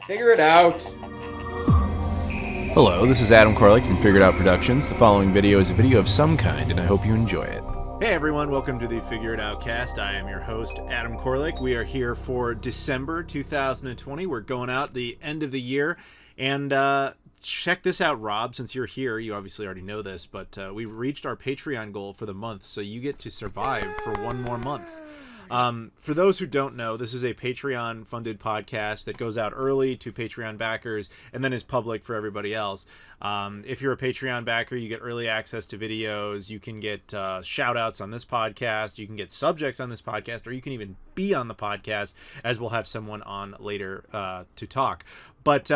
Figure it out. Hello, this is Adam Koralik from Figured Out Productions. The following video is a video of some kind, and I hope you enjoy it. Hey everyone, welcome to the FigureItOutcast. I am your host, Adam Koralik. We are here for December 2020. We're going out the end of the year, and check this out, Rob. Since you're here, you obviously already know this, but we've reached our Patreon goal for the month, so you get to survive for one more month. For those who don't know, this is a Patreon-funded podcast that goes out early to Patreon backers and then is public for everybody else. If you're a Patreon backer, you get early access to videos, you can get shout-outs on this podcast, you can get subjects on this podcast, or you can even be on the podcast, as we'll have someone on later to talk. But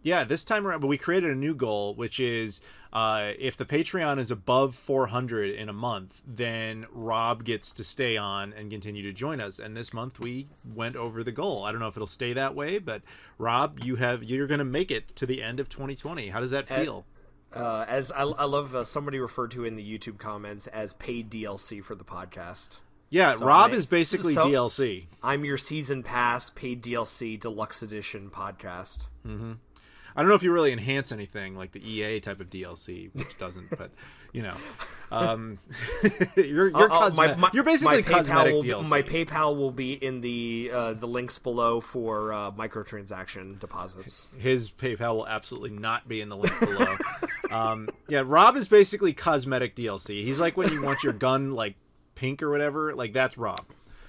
yeah, this time around, we created a new goal, which is if the Patreon is above 400 in a month, then Rob gets to stay on and continue to join us. And this month we went over the goal. I don't know if it'll stay that way, but Rob, you're going to make it to the end of 2020. How does that feel? As I love somebody referred to in the YouTube comments as paid DLC for the podcast. Yeah, so Rob is basically DLC. I'm your season pass, paid DLC, deluxe edition podcast. Mm-hmm. I don't know if you really enhance anything like the EA type of DLC, which doesn't, but you know, you're basically cosmetic DLC. My PayPal will be in the links below for microtransaction deposits. His PayPal will absolutely not be in the link below. Yeah, Rob is basically cosmetic DLC. He's like when you want your gun like pink or whatever, like that's Rob.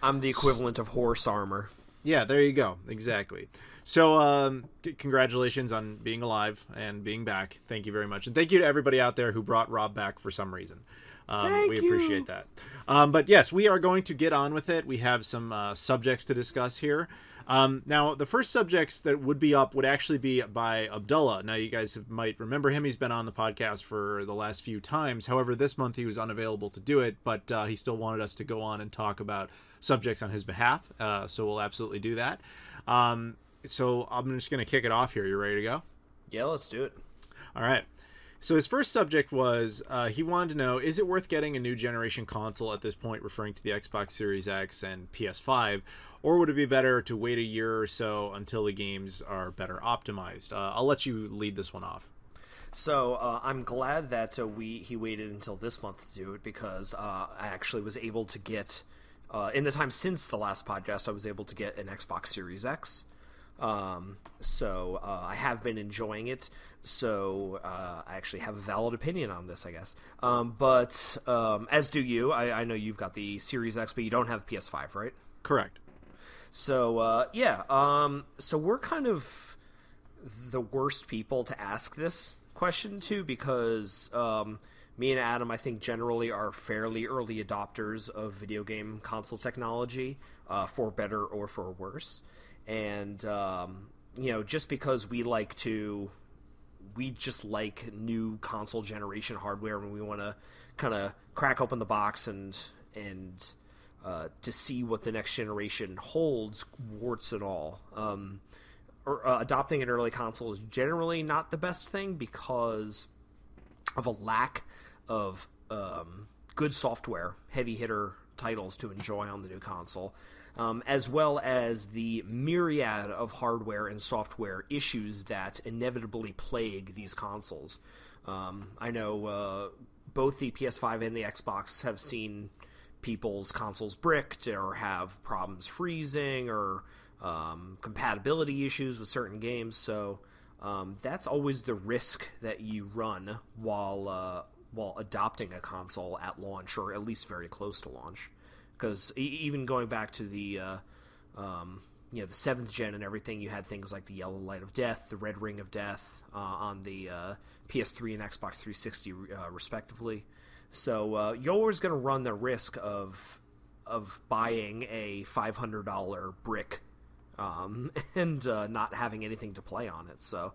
I'm the equivalent of horse armor. Yeah, there you go. Exactly. So, congratulations on being alive and being back. Thank you very much. And thank you to everybody out there who brought Rob back for some reason. We appreciate that. But yes, we are going to get on with it. We have some subjects to discuss here. Now, the first subjects that would be up would actually be by Abdullah. Now, you guys might remember him. He's been on the podcast for the last few times. However, this month he was unavailable to do it, but he still wanted us to go on and talk about subjects on his behalf. So we'll absolutely do that. So I'm just going to kick it off here. You ready to go? Yeah, let's do it. All right. So his first subject was he wanted to know, is it worth getting a new generation console at this point, referring to the Xbox Series X and PS5, or would it be better to wait a year or so until the games are better optimized? I'll let you lead this one off. So I'm glad that he waited until this month to do it, because I actually was able to get, in the time since the last podcast, I was able to get an Xbox Series X. So I have been enjoying it, so I actually have a valid opinion on this, I guess. But as do you. I know you've got the Series X, but you don't have PS5, right? Correct. So yeah, so we're kind of the worst people to ask this question to, because me and Adam, I think, generally are fairly early adopters of video game console technology, for better or for worse. And, you know, just because we just like new console generation hardware, and we want to kind of crack open the box and to see what the next generation holds, warts and all. Adopting an early console is generally not the best thing because of a lack of good software, heavy hitter titles to enjoy on the new console. As well as the myriad of hardware and software issues that inevitably plague these consoles. I know both the PS5 and the Xbox have seen people's consoles bricked or have problems freezing or compatibility issues with certain games, so that's always the risk that you run while adopting a console at launch, or at least very close to launch. Because even going back to the the 7th gen and everything, you had things like the Yellow Light of Death, the Red Ring of Death on the PS3 and Xbox 360 respectively. So you're always going to run the risk of buying a $500 brick and not having anything to play on it. So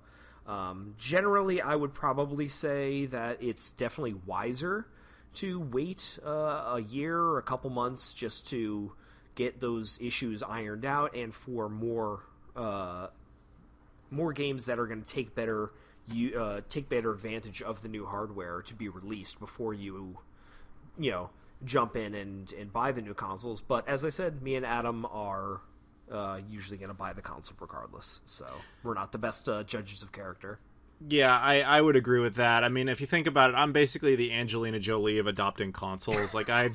generally, I would probably say that it's definitely wiser to wait a year or a couple months just to get those issues ironed out, and for more games that are going to take better advantage of the new hardware to be released before you jump in and buy the new consoles. But as I said, me and Adam are usually going to buy the console regardless. So we're not the best judges of character. Yeah, I would agree with that. I mean, if you think about it, I'm basically the Angelina Jolie of adopting consoles. Like, I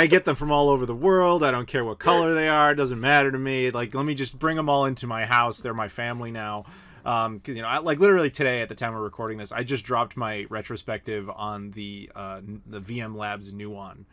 get them from all over the world. I don't care what color they are. It doesn't matter to me. Like, let me just bring them all into my house. They're my family now. Because, like literally today at the time we're recording this, I just dropped my retrospective on the VM Labs new one.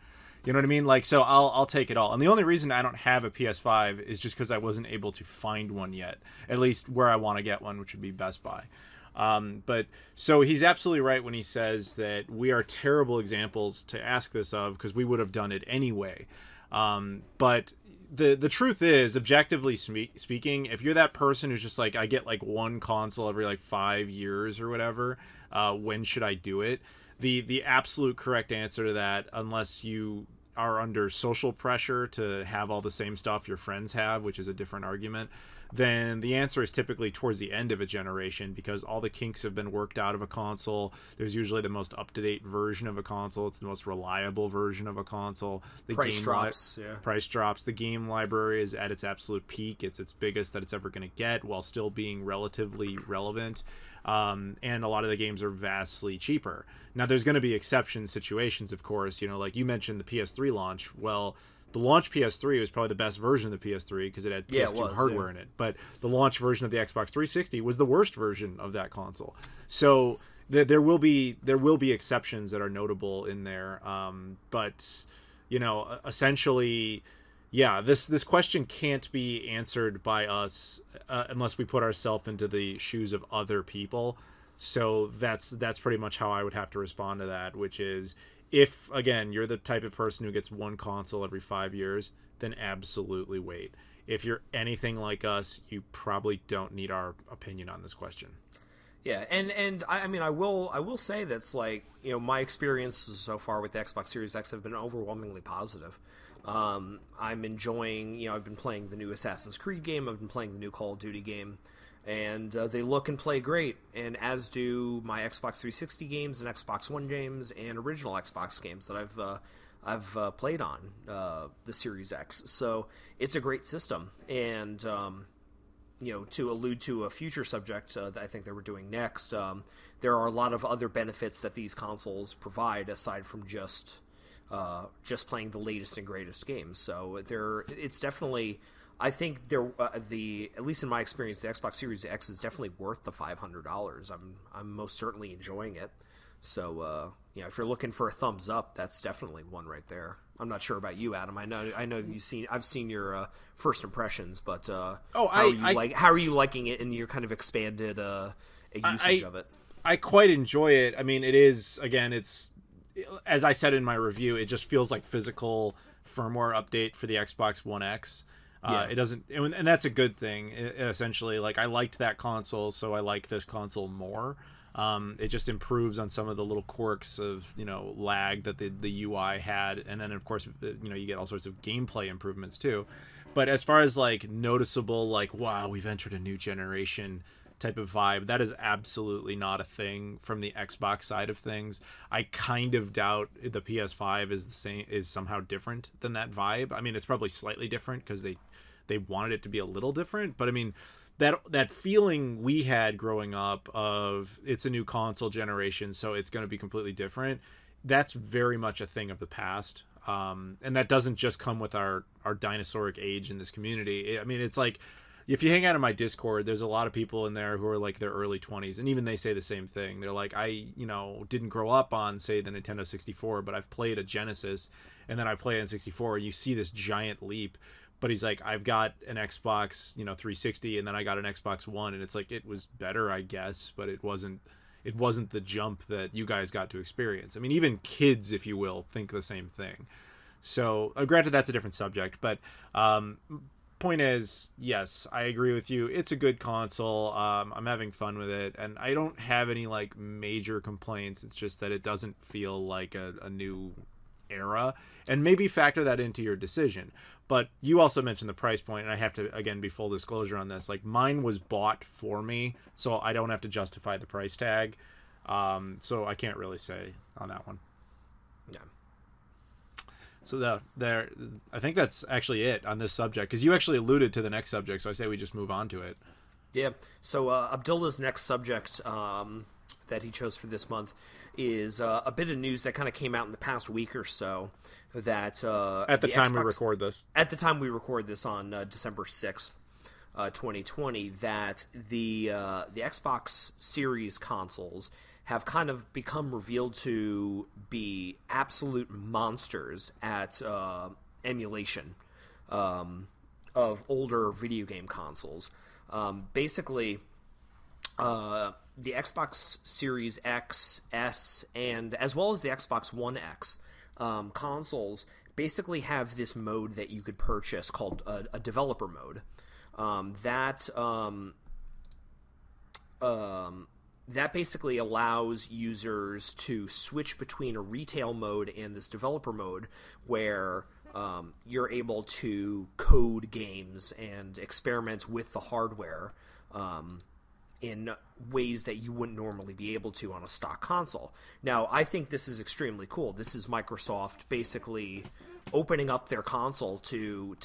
You know what I mean? Like, so I'll take it all. And the only reason I don't have a PS5 is just because I wasn't able to find one yet, at least where I want to get one, which would be Best Buy. But so he's absolutely right when he says that we are terrible examples to ask this of, because we would have done it anyway. But the truth is, objectively speaking, if you're that person who's just like, I get like one console every like 5 years or whatever, when should I do it? The absolute correct answer to that, unless you are under social pressure to have all the same stuff your friends have, which is a different argument, then the answer is typically towards the end of a generation, because all the kinks have been worked out of a console. There's usually the most up-to-date version of a console. It's the most reliable version of a console. The price drops. Price drops. The game library is at its absolute peak. It's its biggest that it's ever going to get, while still being relatively relevant. And a lot of the games are vastly cheaper. Now, there's going to be exception situations, of course. Like you mentioned the PS3 launch. Well, the launch PS3 was probably the best version of the PS3 because it had PS2 hardware in it. But the launch version of the Xbox 360 was the worst version of that console. So there will be exceptions that are notable in there. But essentially, yeah, this question can't be answered by us unless we put ourselves into the shoes of other people. So that's pretty much how I would have to respond to that, which is, if, again, you're the type of person who gets one console every 5 years, then absolutely wait. If you're anything like us, you probably don't need our opinion on this question. Yeah, and I mean, I will say that's like, my experiences so far with the Xbox Series X have been overwhelmingly positive. I'm enjoying, I've been playing the new Assassin's Creed game, I've been playing the new Call of Duty game, and they look and play great, and as do my Xbox 360 games and Xbox One games and original Xbox games that I've played on the Series X. So it's a great system, and to allude to a future subject that I think that we're doing next, there are a lot of other benefits that these consoles provide aside from just playing the latest and greatest games. So it's definitely, I think at least in my experience, the Xbox Series X is definitely worth the $500. I'm most certainly enjoying it. So if you're looking for a thumbs up, that's definitely one right there. I'm not sure about you, Adam. I know I've seen your first impressions, but how are you liking it in your kind of expanded usage of it? I quite enjoy it. I mean, it is, again, it's, as I said in my review, it just feels like physical firmware update for the Xbox One X. It doesn't, and that's a good thing. Essentially, like, I liked that console, so I like this console more. It just improves on some of the little quirks of lag that the UI had, and then of course you get all sorts of gameplay improvements too. But as far as like noticeable, like, wow, we've entered a new generation type of vibe, that is absolutely not a thing from the Xbox side of things. I kind of doubt the PS5 is somehow different than that vibe. I mean, it's probably slightly different because they wanted it to be a little different, but I mean, that feeling we had growing up of it's a new console generation, so it's going to be completely different, that's very much a thing of the past. And that doesn't just come with our dinosauric age in this community. I mean, it's like, if you hang out in my Discord, there's a lot of people in there who are like their early 20s, and even they say the same thing. They're like, I didn't grow up on, say, the Nintendo 64, but I've played a Genesis, and then I play it in 64, and you see this giant leap. But he's like, I've got an Xbox 360, and then I got an Xbox One, and it's like, it was better, I guess, but it wasn't the jump that you guys got to experience. I mean, even kids, if you will, think the same thing. So granted, that's a different subject, but point is, yes, I agree with you. It's a good console. I'm having fun with it, and I don't have any like major complaints. It's just that it doesn't feel like a new era, and maybe factor that into your decision. But you also mentioned the price point, and I have to, again, be full disclosure on this. Like, mine was bought for me, so I don't have to justify the price tag. So I can't really say on that one. Yeah. So I think that's actually it on this subject, because you actually alluded to the next subject, so I say we just move on to it. Yeah. So Abdullah's next subject that he chose for this month is a bit of news that kind of came out in the past week or so. That at the time we record this. At the time we record this on December 6th, 2020, that the Xbox Series consoles have kind of become revealed to be absolute monsters at emulation of older video game consoles. Basically, the Xbox Series X, S, and as well as the Xbox One X consoles basically have this mode that you could purchase called a developer mode. That basically allows users to switch between a retail mode and this developer mode, where you're able to code games and experiment with the hardware in ways that you wouldn't normally be able to on a stock console. Now, I think this is extremely cool. This is Microsoft basically opening up their console to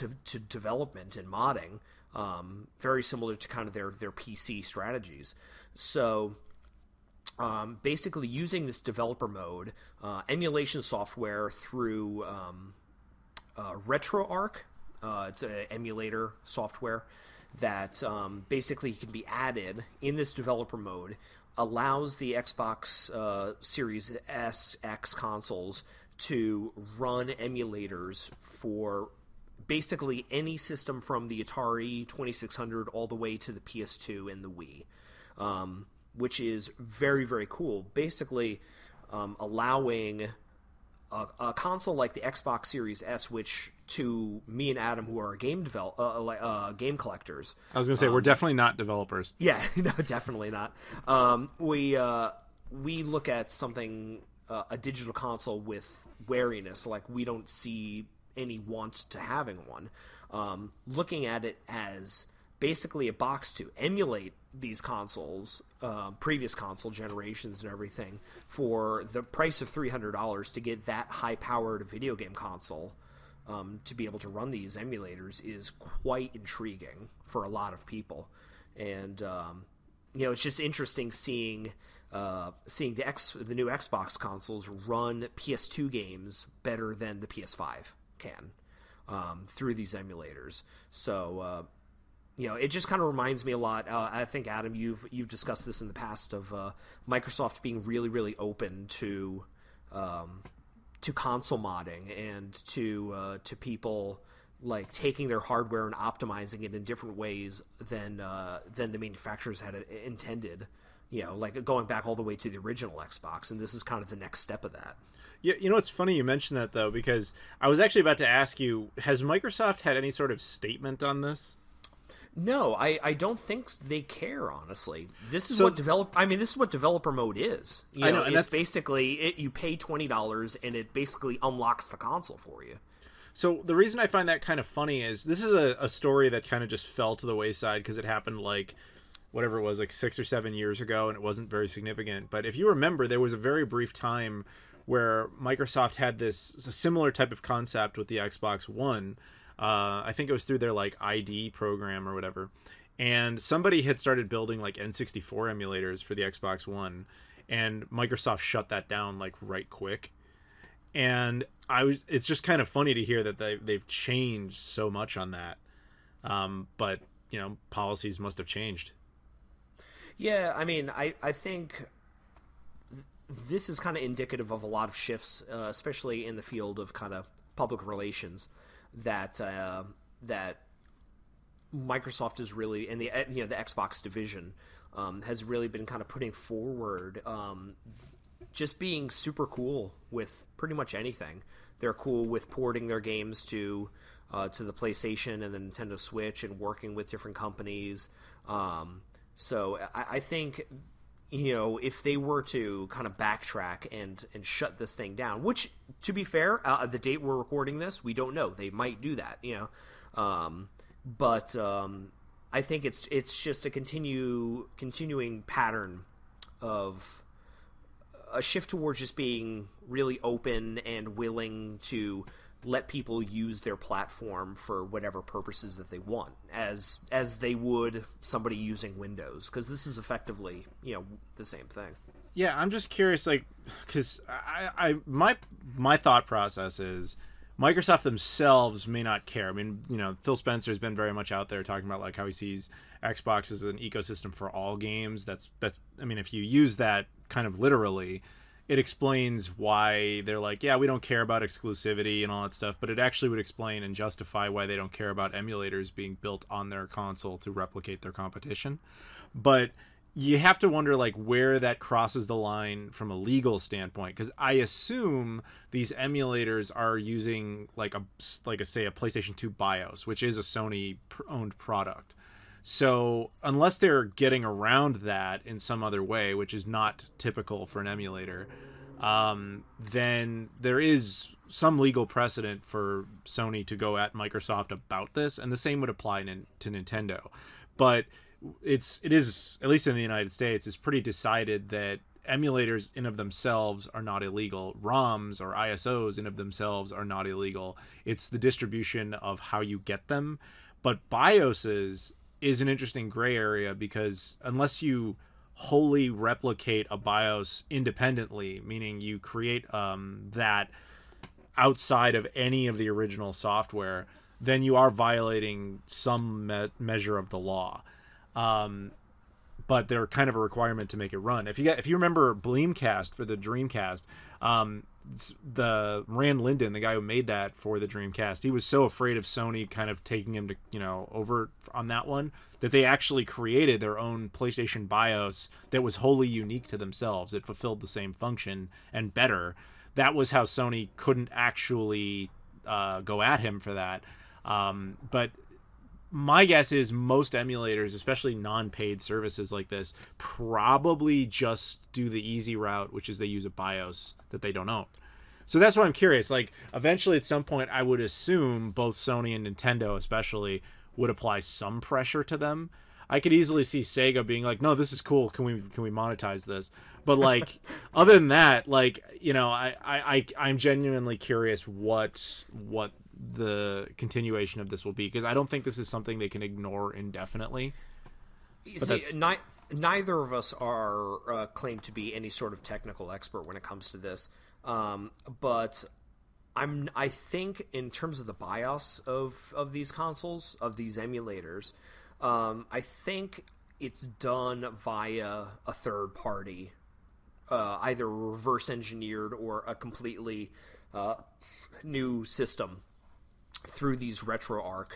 development and modding, very similar to kind of their PC strategies. So basically using this developer mode, emulation software through RetroTink, it's an emulator software that basically can be added in this developer mode, allows the Xbox Series S, X consoles to run emulators for basically any system from the Atari 2600 all the way to the PS2 and the Wii, which is very, very cool. Basically allowing a console like the Xbox Series S, which to me and Adam, who are game game collectors, I was going to say we're definitely not developers. Yeah, no, definitely not. We look at something, a digital console, with wariness. Like, we don't see any want to having one. Looking at it as basically a box to emulate these consoles, previous console generations and everything, for the price of $300 to get that high-powered video game console to be able to run these emulators is quite intriguing for a lot of people. And it's just interesting seeing the new Xbox consoles run PS2 games better than the PS5 can through these emulators. So it just kind of reminds me a lot. I think, Adam, you've discussed this in the past, of Microsoft being really, really open to console modding and to people like taking their hardware and optimizing it in different ways than the manufacturers had intended. Like going back all the way to the original Xbox, and this is kind of the next step of that. Yeah, it's funny you mentioned that, though, because I was actually about to ask you, has Microsoft had any sort of statement on this? No, I don't think they care, honestly. This is what developer mode is. I know, and it's basically you pay $20 and it basically unlocks the console for you. So the reason I find that kind of funny is this is a story that kind of just fell to the wayside because it happened whatever it was, 6 or 7 years ago, and it wasn't very significant. But if you remember, there was a very brief time where Microsoft had a similar type of concept with the Xbox One. I think it was through their ID program or whatever, and somebody had started building N64 emulators for the Xbox One, and Microsoft shut that down right quick. And it's just kind of funny to hear that they've changed so much on that, but policies must have changed. Yeah, I mean, I think this is kind of indicative of a lot of shifts, especially in the field of kind of public relations, that Microsoft is really, and the Xbox division has really been kind of putting forward, just being super cool with pretty much anything. They're cool with porting their games to the PlayStation and the Nintendo Switch, and working with different companies. So I think, if they were to kind of backtrack and shut this thing down, which, to be fair, the date we're recording this, we don't know. They might do that, but I think it's just a continuing pattern of a shift towards just being really open and willing to let people use their platform for whatever purposes that they want, as they would somebody using Windows, because this is effectively, the same thing. Yeah, I'm just curious, like, because my thought process is Microsoft themselves may not care. I mean, Phil Spencer has been very much out there talking about like how he sees Xbox as an ecosystem for all games. That's I mean, if you use that kind of literally, it explains why they're like, yeah, we don't care about exclusivity and all that stuff, but it actually would explain and justify why they don't care about emulators being built on their console to replicate their competition. But you have to wonder like where that crosses the line from a legal standpoint, because I assume these emulators are using like a PlayStation 2 BIOS, which is a Sony owned product. So unless they're getting around that in some other way, which is not typical for an emulator, then there is some legal precedent for Sony to go at Microsoft about this, and the same would apply to Nintendo. But it is, at least in the United States, it's pretty decided that emulators in of themselves are not illegal. ROMs or ISOs in of themselves are not illegal. It's the distribution of how you get them. But BIOSes is an interesting gray area, because unless you wholly replicate a BIOS independently, meaning you create that outside of any of the original software, then you are violating some measure of the law. But they're kind of a requirement to make it run. If you remember Bleemcast for the Dreamcast, the Rand Linden, the guy who made that for the Dreamcast, he was so afraid of Sony kind of taking him to over on that one, that they actually created their own PlayStation BIOS that was wholly unique to themselves. It fulfilled the same function and better. That was how Sony couldn't actually go at him for that. But my guess is most emulators, especially non-paid services like this, probably just do the easy route, which is they use a BIOS that they don't own. So that's why I'm curious. Like, eventually at some point, I would assume both Sony and Nintendo especially would apply some pressure to them. I could easily see Sega being like, no, this is cool. Can we monetize this? But like, other than that, like, I'm genuinely curious what the continuation of this will be, because I don't think this is something they can ignore indefinitely. Neither of us are claimed to be any sort of technical expert when it comes to this, but I think in terms of the BIOS of these consoles, of these emulators, I think it's done via a third party, either reverse engineered or a completely new system through these RetroArch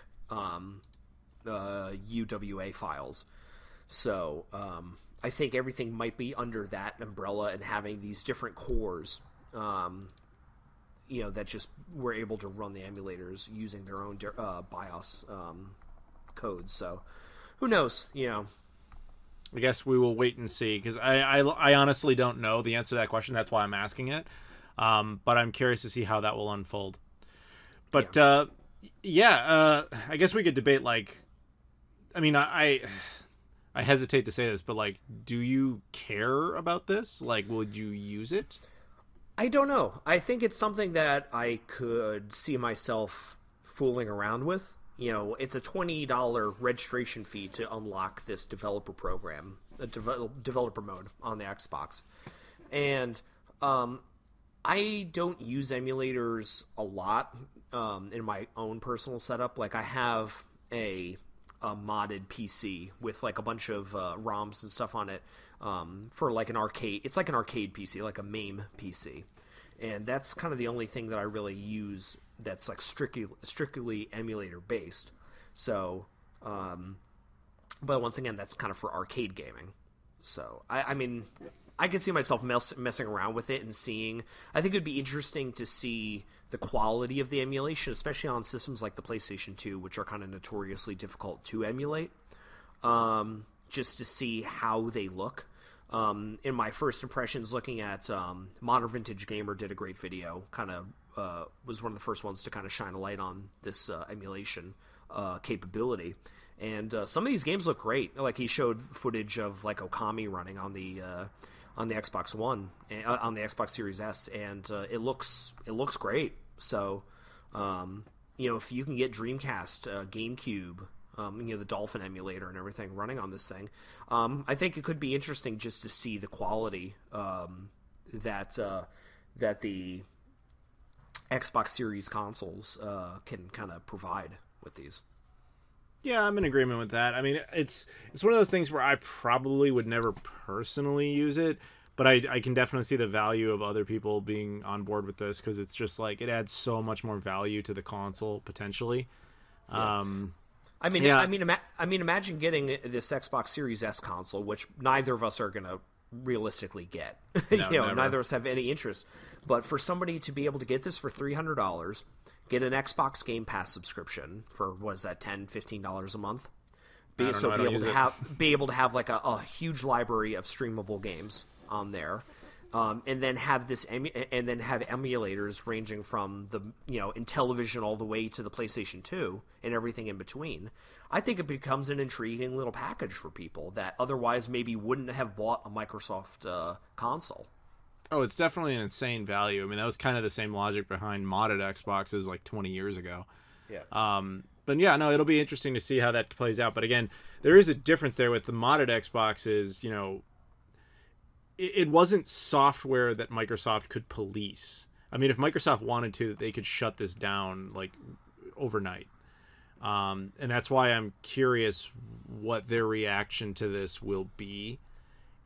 UWA files. So I think everything might be under that umbrella, and having these different cores, that just were able to run the emulators using their own BIOS codes. So who knows? I guess we will wait and see, because I honestly don't know the answer to that question. That's why I'm asking it. But I'm curious to see how that will unfold. But I guess we could debate, like, I mean, I hesitate to say this, but like, do you care about this? Like, would you use it? I don't know. I think it's something that I could see myself fooling around with. It's a $20 registration fee to unlock this developer program, developer mode on the Xbox. And I don't use emulators a lot in my own personal setup. Like, I have a modded PC with like a bunch of ROMs and stuff on it for like an arcade. It's like an arcade PC, like a MAME PC, and that's kind of the only thing that I really use that's like strictly emulator based. So, but once again, that's kind of for arcade gaming. So I mean, I can see myself messing around with it and seeing. I think it'd be interesting to see the quality of the emulation, especially on systems like the PlayStation 2, which are kind of notoriously difficult to emulate, just to see how they look. In my first impressions, looking at Modern Vintage Gamer did a great video, kind of was one of the first ones to kind of shine a light on this emulation capability. And some of these games look great. Like, he showed footage of like Okami running on the Xbox One, on the Xbox Series S, and it looks great. So If you can get Dreamcast, GameCube, the Dolphin emulator and everything running on this thing, I think it could be interesting just to see the quality that the Xbox Series consoles can kind of provide with these. Yeah, I'm in agreement with that. I mean, it's one of those things where I probably would never personally use it, but I can definitely see the value of other people being on board with this, because it's just like it adds so much more value to the console potentially. Yeah. Imagine getting this Xbox Series S console, which neither of us are going to realistically get. No, neither of us have any interest. But for somebody to be able to get this for $300, get an Xbox Game Pass subscription for, what is that, $10, $15 a month? Be able to have like a huge library of streamable games on there, and then have emulators ranging from the Intellivision all the way to the PlayStation 2 and everything in between. I think it becomes an intriguing little package for people that otherwise maybe wouldn't have bought a Microsoft console. Oh, it's definitely an insane value. I mean, that was kind of the same logic behind modded Xboxes like 20 years ago. Yeah. But yeah, no, it'll be interesting to see how that plays out. But again, there is a difference there with the modded Xboxes. It wasn't software that Microsoft could police. I mean, if Microsoft wanted to, they could shut this down like overnight. And that's why I'm curious what their reaction to this will be.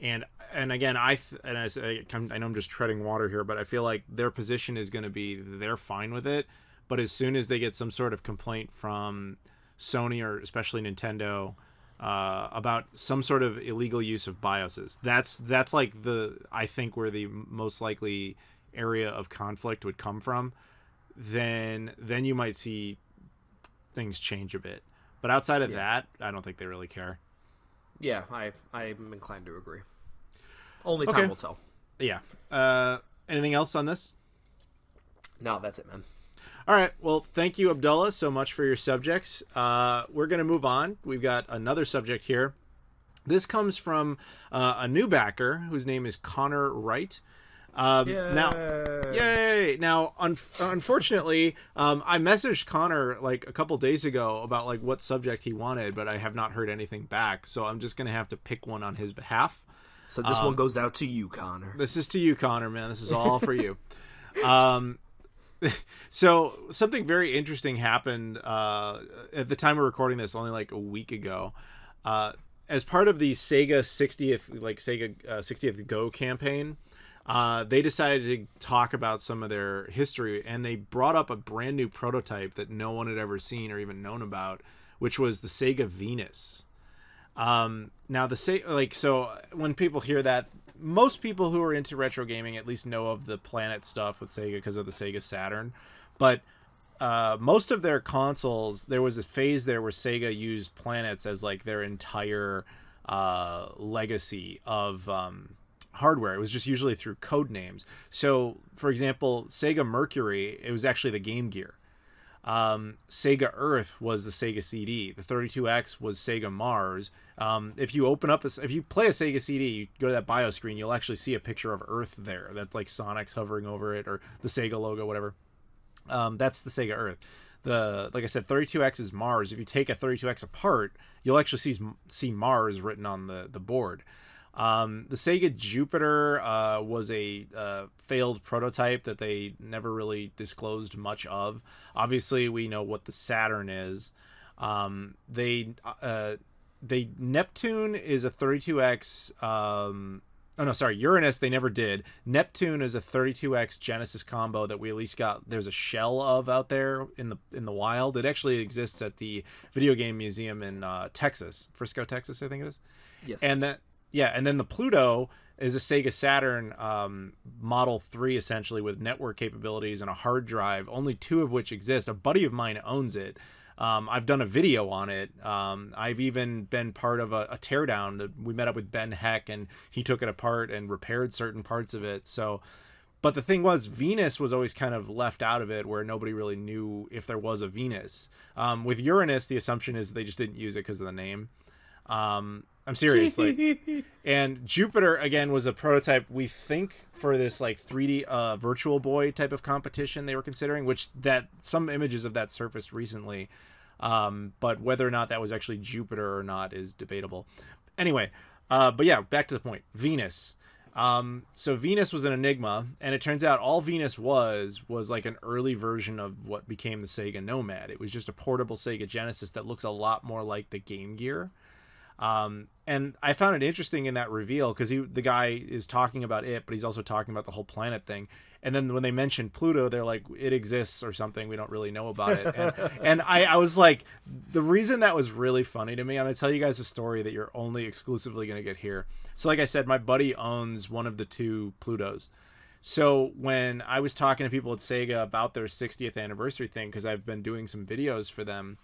And again, I know I'm just treading water here, but I feel like their position is going to be they're fine with it. But as soon as they get some sort of complaint from Sony or especially Nintendo about some sort of illegal use of BIOSes, that's like I think where the most likely area of conflict would come from. Then you might see things change a bit. But outside of that, I don't think they really care. Yeah, I'm inclined to agree. Only time will tell. Yeah. Anything else on this? No, that's it, man. All right. Well, thank you, Abdullah, so much for your subjects. We're going to move on. We've got another subject here. This comes from a new backer whose name is Connor Wright. Yay! Now, unfortunately, I messaged Connor like a couple days ago about like what subject he wanted, but I have not heard anything back. So I'm just going to have to pick one on his behalf. So this one goes out to you, Connor. This is to you, Connor, man. This is all for you. So something very interesting happened at the time of recording this, only like a week ago. As part of the Sega 60th Go campaign, they decided to talk about some of their history, and they brought up a brand new prototype that no one had ever seen or even known about, which was the Sega Venus. Now so when people hear that, most people who are into retro gaming at least know of the Planet stuff with Sega because of the Sega Saturn, but most of their consoles, there was a phase there where Sega used planets as like their entire legacy of hardware. It was just usually through code names. So, for example, Sega Mercury, it was actually the Game Gear. Sega Earth was the Sega CD. The 32X was Sega Mars. If you play a Sega CD, you go to that BIOS screen, you'll actually see a picture of Earth there. That's like Sonic's hovering over it, or the Sega logo, whatever. That's the Sega Earth. Like I said, 32X is Mars. If you take a 32X apart, you'll actually see Mars written on the board. The Sega Jupiter was a failed prototype that they never really disclosed much of. Obviously, we know what the Saturn is. Neptune is a 32X. Uranus they never did. Neptune is a 32X Genesis combo that we at least got. There's a shell of out there in the wild. It actually exists at the Video Game Museum in Texas, Frisco, Texas, I think it is. Yes. And then the Pluto is a Sega Saturn Model 3, essentially, with network capabilities and a hard drive, only 2 of which exist. A buddy of mine owns it. I've done a video on it. I've even been part of a teardown. We met up with Ben Heck, and he took it apart and repaired certain parts of it. So, but the thing was, Venus was always kind of left out of it, where nobody really knew if there was a Venus. With Uranus, the assumption is they just didn't use it because of the name. I'm serious. Like, and Jupiter again was a prototype, we think, for this like 3D Virtual Boy type of competition they were considering, which that some images of that surfaced recently, but whether or not that was actually Jupiter or not is debatable. Anyway, but yeah, back to the point. Venus. So Venus was an enigma, and it turns out all Venus was like an early version of what became the Sega Nomad. It was just a portable Sega Genesis that looks a lot more like the Game Gear. And I found it interesting in that reveal because the guy is talking about it, but he's also talking about the whole planet thing. And then when they mentioned Pluto, they're like, it exists or something. We don't really know about it. And I was like, the reason that was really funny to me, I'm going to tell you guys a story that you're only exclusively going to get here. So like I said, my buddy owns one of the 2 Plutos. So when I was talking to people at Sega about their 60th anniversary thing, because I've been doing some videos for them,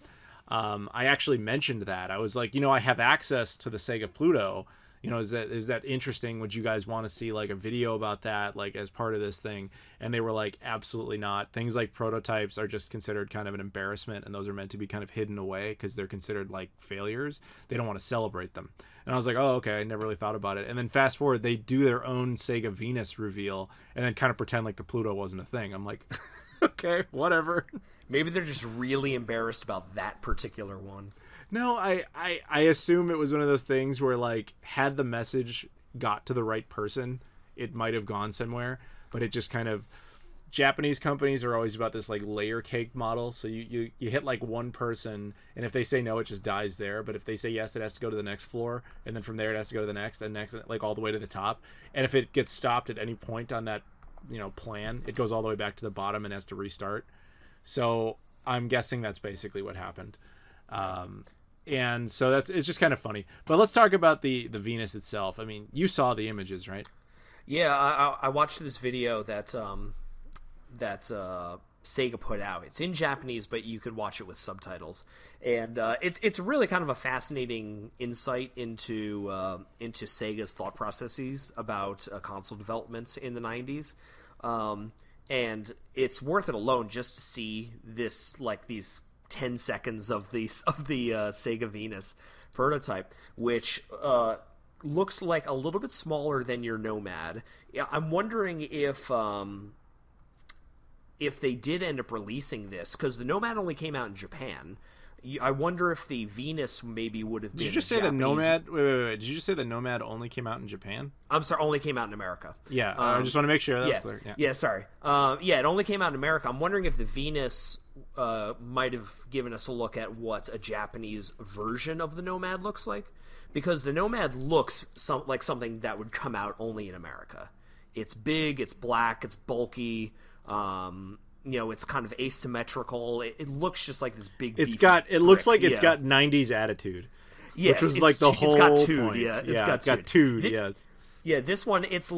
I actually mentioned that. I was like, I have access to the Sega Pluto. Is that interesting? Would you guys want to see like a video about that, like as part of this thing? And they were like, absolutely not. Things like prototypes are just considered kind of an embarrassment, and those are meant to be kind of hidden away because they're considered like failures. They don't want to celebrate them. And I was like, oh, okay, I never really thought about it. And then fast forward, they do their own Sega Venus reveal and then kind of pretend like the Pluto wasn't a thing. I'm like, okay, whatever. Maybe they're just really embarrassed about that particular one. No, I assume it was one of those things where, like, had the message got to the right person, it might have gone somewhere, but it just kind of... Japanese companies are always about this, like, layer cake model, so you hit, like, one person, and if they say no, it just dies there, but if they say yes, it has to go to the next floor, and then from there it has to go to the next, and next, like, all the way to the top, and if it gets stopped at any point on that, plan, it goes all the way back to the bottom and has to restart. So I'm guessing that's basically what happened. And so it's just kind of funny. But let's talk about the Venus itself. I mean, you saw the images, right? Yeah, I watched this video that Sega put out. It's in Japanese, but you could watch it with subtitles. And it's really kind of a fascinating insight into Sega's thought processes about console development in the 90s. And it's worth it alone just to see this, like, these 10 seconds of the Sega Venus prototype, which looks like a little bit smaller than your Nomad. I'm wondering if they did end up releasing this, because the Nomad only came out in Japan. I wonder if the Venus maybe would have been. Did you just say the Nomad? Wait. Did you just say the Nomad only came out in Japan? I'm sorry, only came out in America. Yeah, I just want to make sure that's clear. Yeah, sorry. It only came out in America. I'm wondering if the Venus might have given us a look at what a Japanese version of the Nomad looks like, because the Nomad looks like something that would come out only in America. It's big, it's black, it's bulky. It's kind of asymmetrical. It looks just like this big. It looks like it's got 90s attitude. Yes, which was like the whole got tude, point. Yeah, it's got tude. Yes. Yeah, this one, it's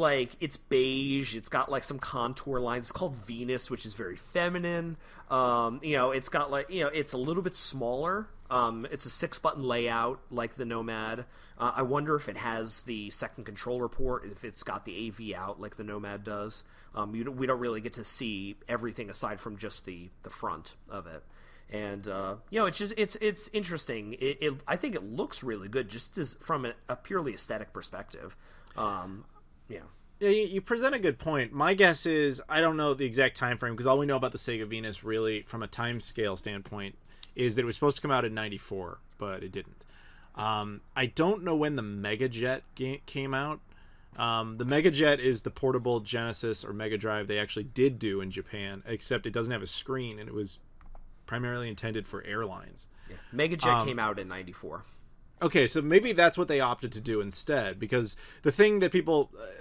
beige. It's got like some contour lines. It's called Venus, which is very feminine. It's got it's a little bit smaller. It's a 6-button layout like the Nomad. I wonder if it has the second controller port, if it's got the AV out like the Nomad does. We don't really get to see everything aside from just the front of it. And it's interesting. I think it looks really good, just as from a purely aesthetic perspective. Yeah, you present a good point. My guess is, I don't know the exact time frame, because all we know about the Sega Venus, really, from a time scale standpoint, is that it was supposed to come out in '94, but it didn't. I don't know when the Mega Jet came out. The Mega Jet is the portable Genesis or Mega Drive they actually did do in Japan, except it doesn't have a screen, and it was primarily intended for airlines. Yeah. Mega Jet came out in '94. Okay, so maybe that's what they opted to do instead, because the thing that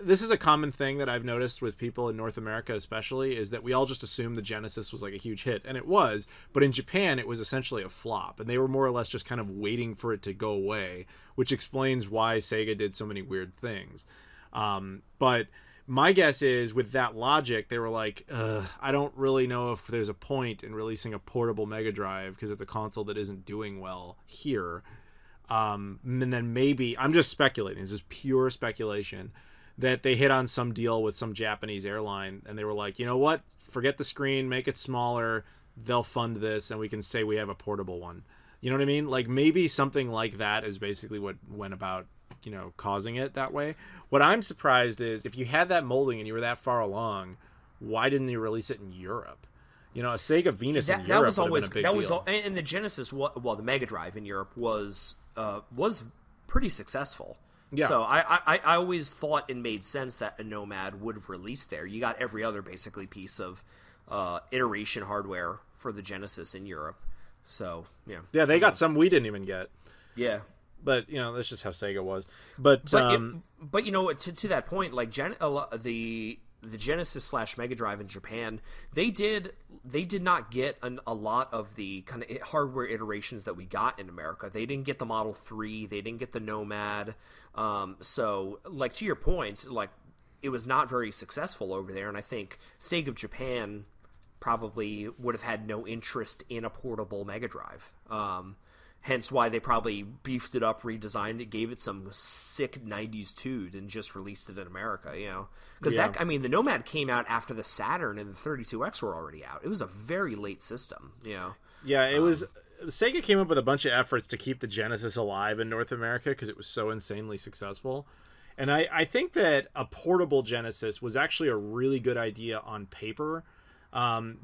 this is a common thing that I've noticed with people in North America especially, is that we all just assume the Genesis was like a huge hit, and it was, but in Japan it was essentially a flop, and they were more or less just kind of waiting for it to go away, which explains why Sega did so many weird things. But my guess is, with that logic, they were like, I don't really know if there's a point in releasing a portable Mega Drive, because it's a console that isn't doing well here. And then maybe, I'm just speculating, this is pure speculation, that they hit on some deal with some Japanese airline, and they were like, you know what, forget the screen, make it smaller, they'll fund this, and we can say we have a portable one. You know what I mean? Like maybe something like that is basically what went about, causing it that way. What I'm surprised is if you had that molding and you were that far along, why didn't you release it in Europe? A Sega Venus in Europe that was always would have been a big deal. And the Genesis, well, the Mega Drive in Europe was pretty successful. Yeah. So I always thought it made sense that a Nomad would have released there. You got every other basically piece of iteration hardware for the Genesis in Europe. So yeah, they got some we didn't even get. Yeah, but that's just how Sega was. But to that point, like the Genesis / Mega Drive in Japan, they did not get a lot of the kind of hardware iterations that we got in America. They didn't get the Model 3, they didn't get the Nomad. So like to your point, like it was not very successful over there, and I think Sega of Japan probably would have had no interest in a portable Mega Drive. Hence why they probably beefed it up, redesigned it, gave it some sick 90s toot, and just released it in America, Because the Nomad came out after the Saturn and the 32X were already out. It was a very late system, Yeah, it was... Sega came up with a bunch of efforts to keep the Genesis alive in North America because it was so insanely successful. And I think that a portable Genesis was actually a really good idea on paper,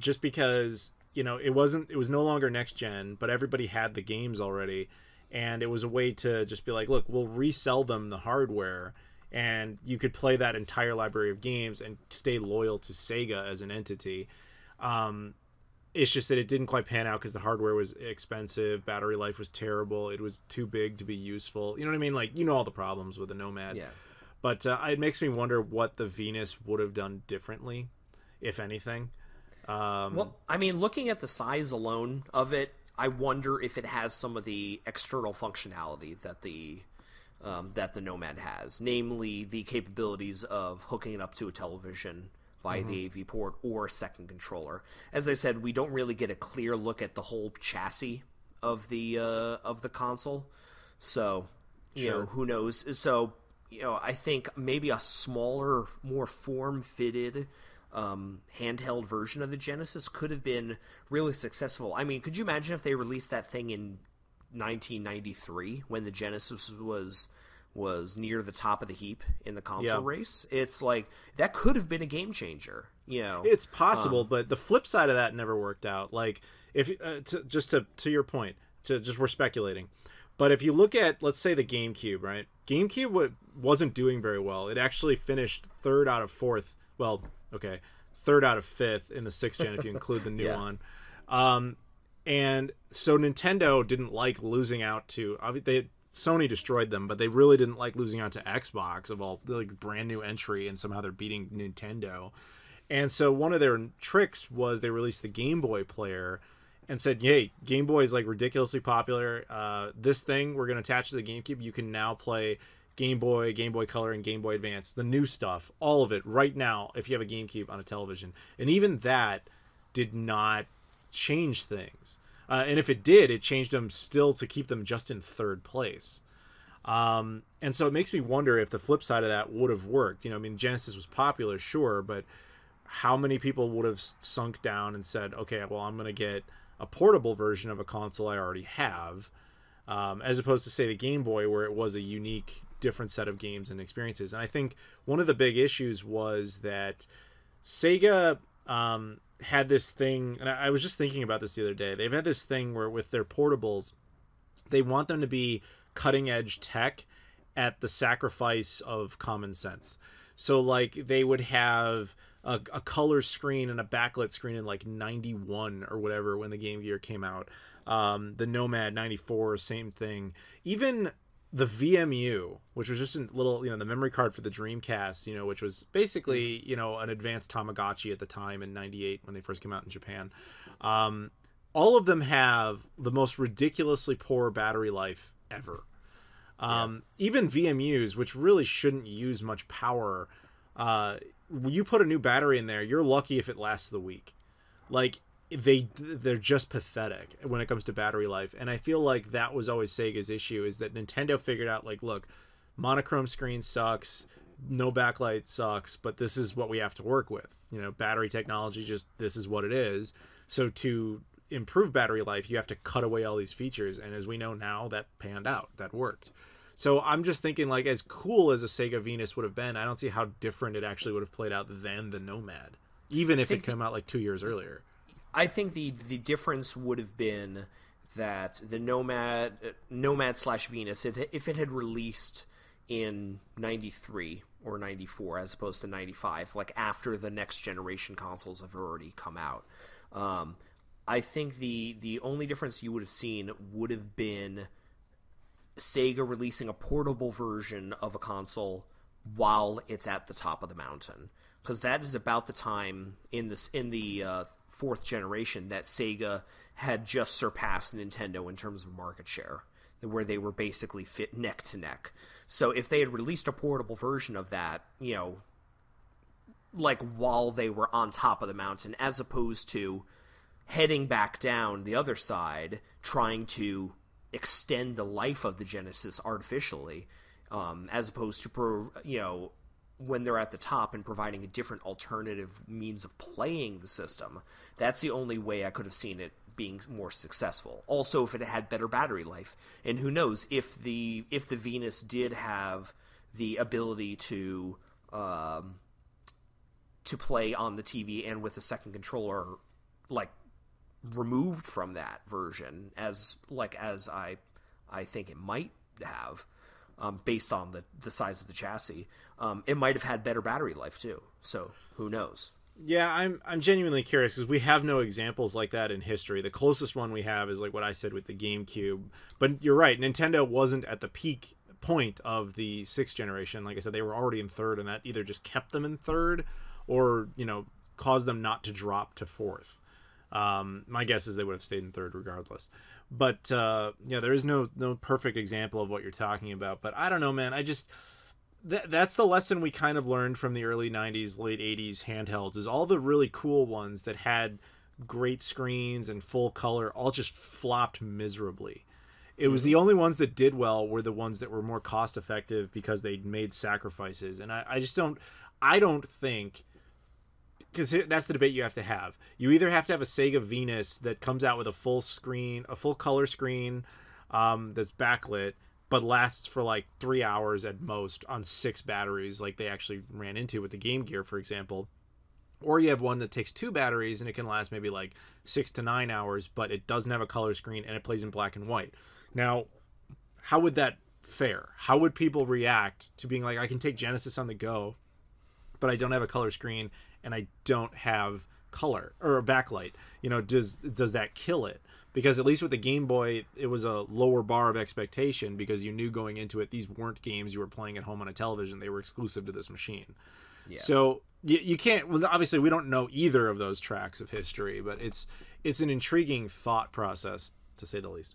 just because... it was no longer next gen, but everybody had the games already, and it was a way to just be like, look, we'll resell them the hardware, and you could play that entire library of games and stay loyal to Sega as an entity. It's just that it didn't quite pan out because the hardware was expensive, battery life was terrible, it was too big to be useful. You know what I mean? Like, all the problems with the Nomad. Yeah. But it makes me wonder what the Venus would have done differently, if anything. Looking at the size alone of it, I wonder if it has some of the external functionality that the Nomad has, namely the capabilities of hooking it up to a television via the AV port or a second controller. As I said, we don't really get a clear look at the whole chassis of the console, so who knows? So I think maybe a smaller, more form-fitted handheld version of the Genesis could have been really successful. I mean, could you imagine if they released that thing in 1993 when the Genesis was near the top of the heap in the console race? It's like that could have been a game changer. It's possible, but the flip side of that never worked out. Like if to your point, we're speculating, but if you look at, let's say, the GameCube, right? GameCube wasn't doing very well. It actually finished third out of fifth in the 6th gen if you include the new one. And so Nintendo didn't like losing out to... Sony destroyed them, but they really didn't like losing out to Xbox of all the brand new entry, and somehow they're beating Nintendo. And so one of their tricks was they released the Game Boy player and said, hey, Game Boy is ridiculously popular. This thing we're going to attach to the GameCube. You can now play Game Boy Color, and Game Boy Advance, the new stuff, all of it right now if you have a GameCube on a television. And even that did not change things. And if it did, it changed them still to keep them just in third place. And so it makes me wonder if the flip side of that would have worked. Genesis was popular, sure, but how many people would have sunk down and said, okay, well, I'm going to get a portable version of a console I already have, as opposed to, say, the Game Boy, where it was a unique, different set of games and experiences. And I think one of the big issues was that Sega had this thing, and I was just thinking about this the other day. They've had this thing where with their portables, they want them to be cutting edge tech at the sacrifice of common sense. So they would have a color screen and a backlit screen in 91 or whatever when the Game Gear came out. The Nomad 94, same thing. Even the VMU, which was just a little, the memory card for the Dreamcast, which was basically, an advanced Tamagotchi at the time in 98 when they first came out in Japan. All of them have the most ridiculously poor battery life ever. Even VMUs, which really shouldn't use much power, you put a new battery in there, you're lucky if it lasts the week. They're just pathetic when it comes to battery life. And I feel like that was always Sega's issue, is that Nintendo figured out, look, monochrome screen sucks, no backlight sucks, but this is what we have to work with. Battery technology, this is what it is. So to improve battery life, you have to cut away all these features. And as we know now, that panned out. That worked. So I'm just thinking, like, as cool as a Sega Venus would have been, I don't see how different it actually would have played out than the Nomad, even if it came out like 2 years earlier. I think the difference would have been that the Nomad/Venus, if it had released in 93 or 94 as opposed to 95, like after the next generation consoles have already come out, I think the only difference you would have seen would have been Sega releasing a portable version of a console while it's at the top of the mountain, because that is about the time in the fourth generation that Sega had just surpassed Nintendo in terms of market share, where they were basically fit neck to neck. So if they had released a portable version of that, you know, like while they were on top of the mountain, as opposed to heading back down the other side, trying to extend the life of the Genesis artificially, as opposed to, you know, when they're at the top and providing a different alternative means of playing the system. That's the only way I could have seen it being more successful. Also, if it had better battery life, and who knows, if the Venus did have the ability to play on the TV and with a second controller, like, removed from that version, as I think it might have, based on the size of the chassis, it might have had better battery life too. So who knows? Yeah, I'm genuinely curious, because we have no examples like that in history. The closest one we have is like what I said with the GameCube. But you're right, Nintendo wasn't at the peak point of the sixth generation. Like I said, they were already in third, and that either just kept them in third or, you know, caused them not to drop to fourth. My guess is they would have stayed in third regardless. But yeah, there is no perfect example of what you're talking about. But I don't know, man. I just that's the lesson we kind of learned from the early 90s, late 80s handhelds, is all the really cool ones that had great screens and full color all just flopped miserably. It was the only ones that did well were the ones that were more cost effective because they made sacrifices. And I don't think, because that's the debate you have to have. You either have to have a Sega Venus that comes out with a full color screen that's backlit, but lasts for like 3 hours at most on 6 batteries, like they actually ran into with the Game Gear, for example. Or you have one that takes 2 batteries and it can last maybe like 6 to 9 hours, but it doesn't have a color screen and it plays in black and white. Now, how would that fare? How would people react to being like, I can take Genesis on the go, but I don't have a color screen and I don't have color or a backlight? You know, does that kill it? Because at least with the Game Boy, it was a lower bar of expectation, because you knew going into it, these weren't games you were playing at home on a television. They were exclusive to this machine. Yeah. So you can't, well, obviously we don't know either of those tracks of history, but it's an intriguing thought process, to say the least.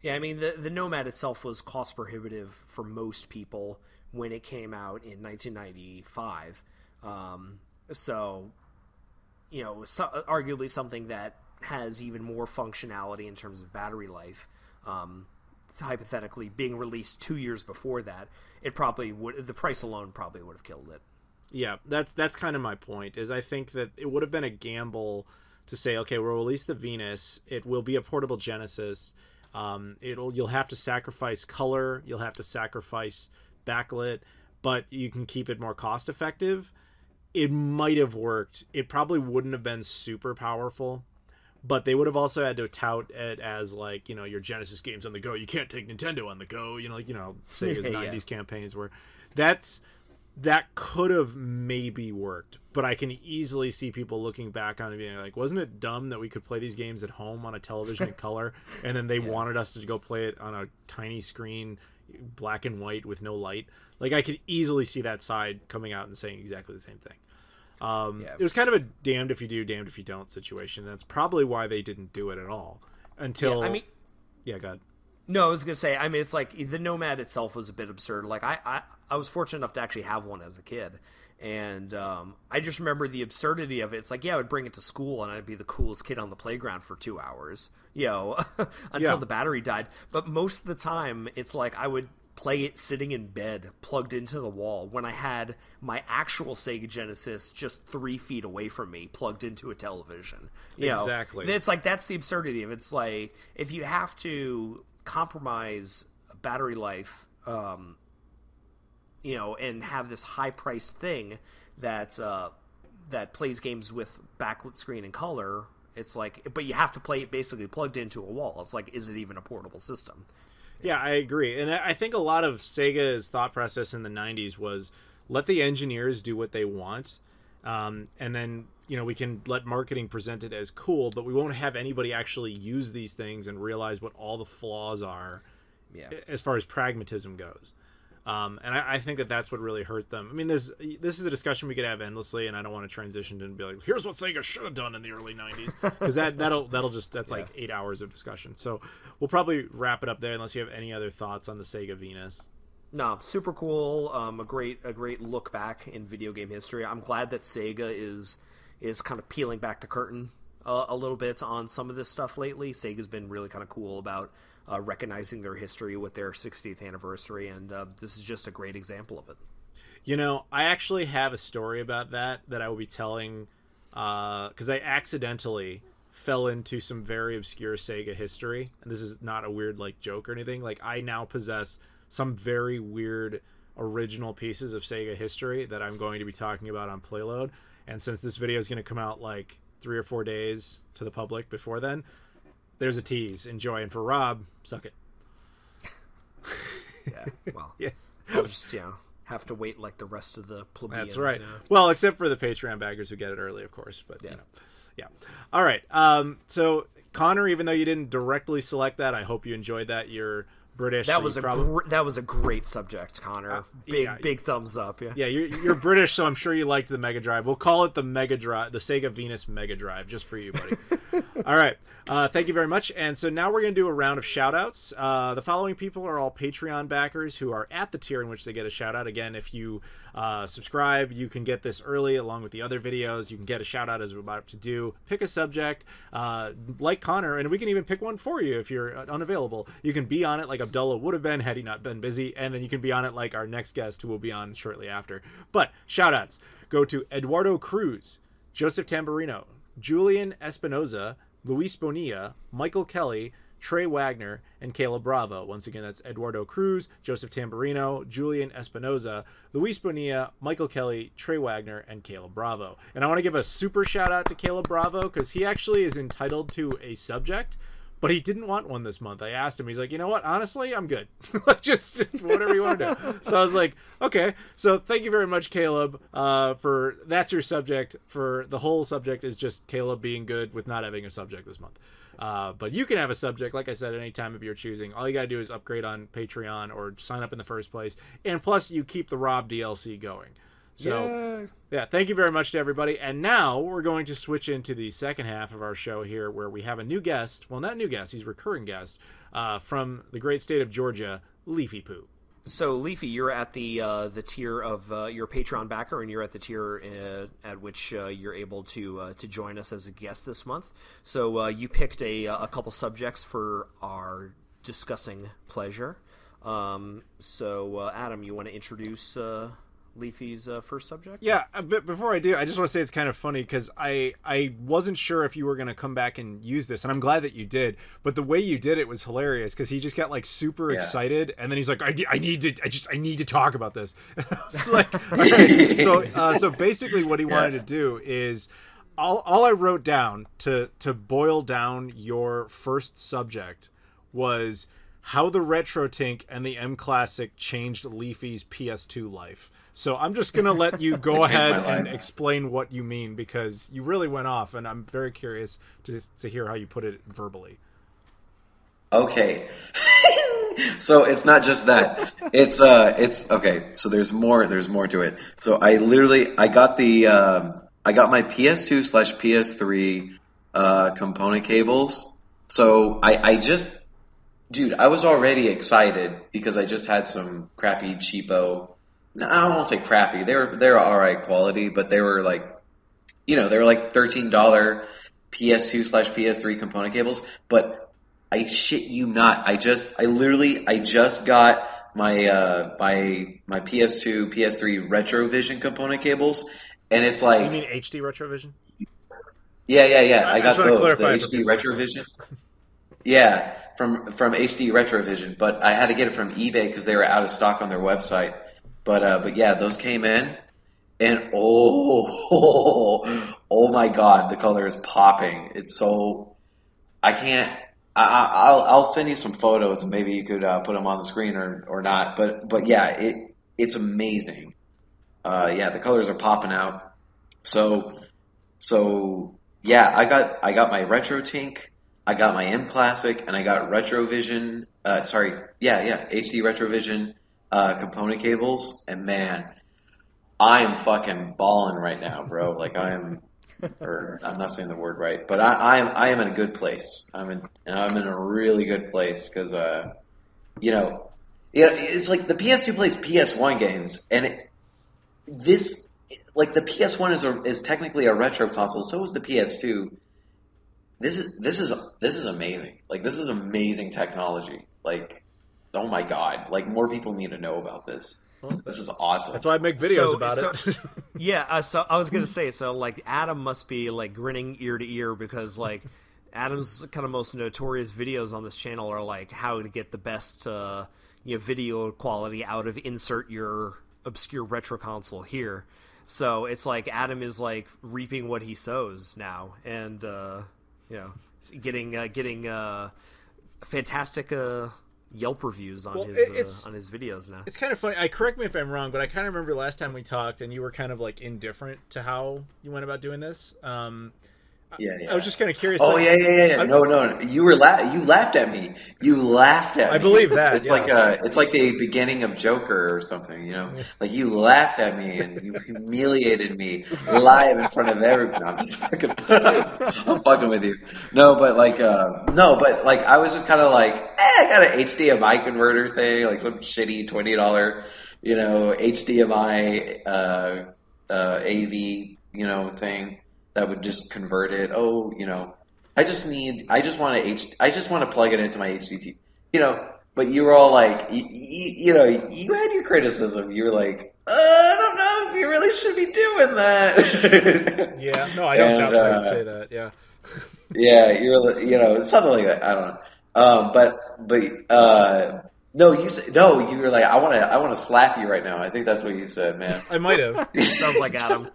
Yeah, I mean, the Nomad itself was cost prohibitive for most people when it came out in 1995. So, you know, arguably something that has even more functionality in terms of battery life. Hypothetically, being released 2 years before that, it probably would. The price alone probably would have killed it. Yeah, that's kind of my point. Is I think that it would have been a gamble to say, okay, we'll release the Venus. It will be a portable Genesis. You'll have to sacrifice color. You'll have to sacrifice backlit, but you can keep it more cost effective. It might have worked. It probably wouldn't have been super powerful, but they would have also had to tout it as, like, you know, your Genesis games on the go. You can't take Nintendo on the go. You know, like, you know, Sega's 90s campaigns were that could have maybe worked, but I can easily see people looking back on it being like, wasn't it dumb that we could play these games at home on a television in color, and then they wanted us to go play it on a tiny screen, black and white with no light? Like, I could easily see that side coming out and saying exactly the same thing. It was kind of a damned if you do, damned if you don't situation. That's probably why they didn't do it at all until. Yeah, go ahead. No, I was gonna say. I mean, it's like the Nomad itself was a bit absurd. Like I was fortunate enough to actually have one as a kid, and I just remember the absurdity of it. It's like, yeah, I would bring it to school and I'd be the coolest kid on the playground for 2 hours, you know, until the battery died. But most of the time, it's like I would play it sitting in bed, plugged into the wall, when I had my actual Sega Genesis just 3 feet away from me, plugged into a television. Exactly. It's like, that's the absurdity of it. It's like, if you have to compromise battery life, and have this high-priced thing that plays games with backlit screen and color, it's like, but you have to play it basically plugged into a wall. It's like, is it even a portable system? Yeah, I agree. And I think a lot of Sega's thought process in the 90s was let the engineers do what they want. And then, we can let marketing present it as cool, but we won't have anybody actually use these things and realize what all the flaws are as far as pragmatism goes. And I think that's what really hurt them. I mean, this is a discussion we could have endlessly, and I don't want to transition to be like, here's what Sega should have done in the early 90s, because that's like 8 hours of discussion. So we'll probably wrap it up there unless you have any other thoughts on the Sega Venus. No, super cool. A great look back in video game history. I'm glad that Sega is kind of peeling back the curtain a little bit on some of this stuff lately. Sega's been really kind of cool about recognizing their history with their 60th anniversary, and this is just a great example of it. I actually have a story about that I will be telling, because I accidentally fell into some very obscure Sega history, and this is not a weird joke or anything. I now possess some very weird original pieces of Sega history that I'm going to be talking about on Playload, and since this video is going to come out 3 or 4 days to the public before then, there's a tease. Enjoy. And for Rob, suck it. Yeah, well, yeah. I'll just, have to wait like the rest of the plebeians. That's right. Well, except for the Patreon baggers who get it early, of course. But, yeah. All right. So, Connor, even though you didn't directly select that, I hope you enjoyed that. You're British. That was that was a great subject, Connor. Big thumbs up. Yeah. Yeah, you're British, so I'm sure you liked the Mega Drive. We'll call it the Mega Drive, the Sega Venus Mega Drive, just for you, buddy. All right. Thank you very much. And so now we're going to do a round of shout-outs. The following people are all Patreon backers who are at the tier in which they get a shout-out. Again, if you subscribe, you can get this early along with the other videos. You can get a shout-out as we're about to do. Pick a subject like Connor, and we can even pick one for you if you're unavailable. You can be on it like Abdullah would have been had he not been busy, and then you can be on it like our next guest who will be on shortly after. But shout-outs go to Eduardo Cruz, Joseph Tamburino, Julian Espinoza, Luis Bonilla, Michael Kelly, Trey Wagner, and Caleb Bravo. Once again, that's Eduardo Cruz, Joseph Tamburino, Julian Espinoza, Luis Bonilla, Michael Kelly, Trey Wagner, and Caleb Bravo. And I want to give a super shout out to Caleb Bravo because he actually is entitled to a subject, but he didn't want one this month. I asked him. He's like, you know what? Honestly, I'm good. Just whatever you want to do. So I was like, okay. So thank you very much, Caleb, for that's your subject. For the whole subject is just Caleb being good with not having a subject this month. But you can have a subject, like I said, at any time of your choosing. All you got to do is upgrade on Patreon or sign up in the first place. And plus, you keep the Rob DLC going. So, yeah, thank you very much to everybody. And now we're going to switch into the second half of our show here where we have a new guest. Well, not a new guest. He's a recurring guest from the great state of Georgia, Leafy Poo. So, Leafy, you're at the tier of your Patreon backer, and you're at the tier at which you're able to join us as a guest this month. So, you picked a couple subjects for our discussing pleasure. So, Adam, you want to introduce Leafy's first subject? Yeah, but before I do, I just want to say it's kind of funny because I wasn't sure if you were going to come back and use this, and I'm glad that you did, but the way you did it was hilarious because he just got super excited, and then he's like, I need to talk about this. It's like, all right. So basically what he wanted to do is all I wrote down to boil down your first subject was how the RetroTink and the mClassic changed Leafy's PS2 life. So I'm just going to let you go ahead and explain what you mean because you really went off, and I'm very curious to hear how you put it verbally. Okay. So it's not just that. It's okay. So there's more to it. So I got my PS2/PS3 component cables. So I was already excited because I just had some crappy cheapo. No, I won't say crappy. They were all right quality, but they were like $13 PS2/PS3 component cables. But I shit you not, I just got my PS2, PS3 RetroVision component cables, and it's like You mean HD RetroVision? yeah. I got just want to those, the clarify for HD people RetroVision. Yeah, from HD RetroVision, but I had to get it from eBay because they were out of stock on their website. But yeah, those came in, and oh my God, the color is popping. It's so I can't. I'll send you some photos and maybe you could put them on the screen or not. But yeah, it's amazing. Yeah, the colors are popping out. So yeah, I got my RetroTink, I got my mClassic, and I got RetroVision. HD RetroVision component cables. And man, I am fucking balling right now, bro. Like or I'm not saying the word right, but I am in a good place. I'm in a really good place because you know, it's like the PS2 plays PS1 games, and like the PS1 is technically a retro console, so is the PS2. This is amazing. Like this is amazing technology. Like oh my God, like more people need to know about this. Well, this is awesome. That's why I make videos about it. Yeah, so I was gonna say, so like Adam must be like grinning ear to ear because like Adam's kind of most notorious videos on this channel are like how to get the best video quality out of insert your obscure retro console here. So it's like Adam is like reaping what he sows now, and getting fantastic Yelp reviews on his videos now. It's kind of funny. Correct me if I'm wrong, but I kind of remember last time we talked, and you were kind of like indifferent to how you went about doing this. Yeah. I was just kind of curious. Oh, like, yeah. No. You laughed at me. You laughed at me. I believe that. It's it's like the beginning of Joker or something, you know? Like you laughed at me and you humiliated me live in front of everyone. I'm just fucking I'm fucking with you. No, but I was just kind of like, I got an HDMI converter thing, like some shitty $20, HDMI AV, thing that would just convert it. I just want to plug it into my HDT, but you were all like, you had your criticism. You were like, I don't know if you really should be doing that. Yeah, no, I don't doubt that I would say that. Yeah. Yeah, you're, something like that. I don't know. No, you were like, I want to slap you right now. I think that's what you said, man. I might have. Sounds like Adam.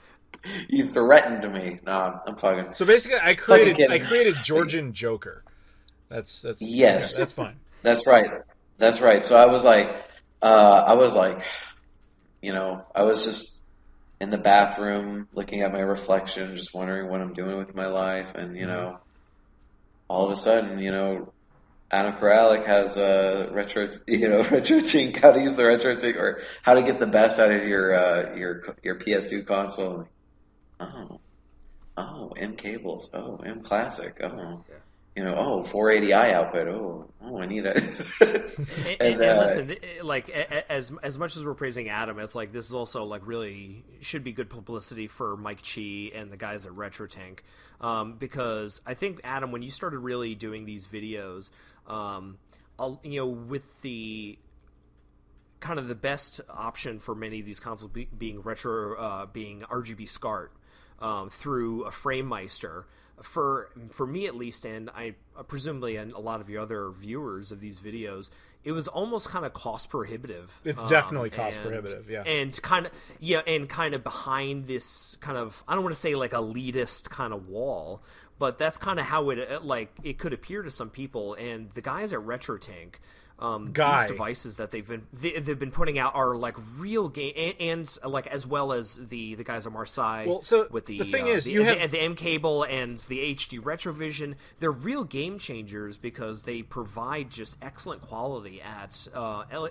You threatened me. No, I'm fucking. So basically, I created Georgian Joker. That's yes, okay, that's fine. That's right. So I was like, I was just in the bathroom looking at my reflection, just wondering what I'm doing with my life, and all of a sudden, Adam Koralik has a RetroTink, how to use the RetroTink or how to get the best out of your PS2 console. M cables. mClassic. 480i output. I need it. and listen, like as much as we're praising Adam, it's like this is also like really should be good publicity for Mike Chi and the guys at RetroTink, because I think Adam, when you started really doing these videos, with the kind of the best option for many of these consoles being RGB SCART. Through a FrameMeister, for me at least, and I presumably and a lot of your other viewers of these videos, it was almost kind of cost prohibitive. It's definitely cost prohibitive, yeah. And kind of behind this kind of, I don't want to say like elitist kind of wall, but that's kind of how it could appear to some people. And the guys at RetroTink, these devices that they've been putting out are like real game, and like as well as the guys at Marseille. Well, so with the thing is, you have the M cable and the HD RetroVision. They're real game changers because they provide just excellent quality at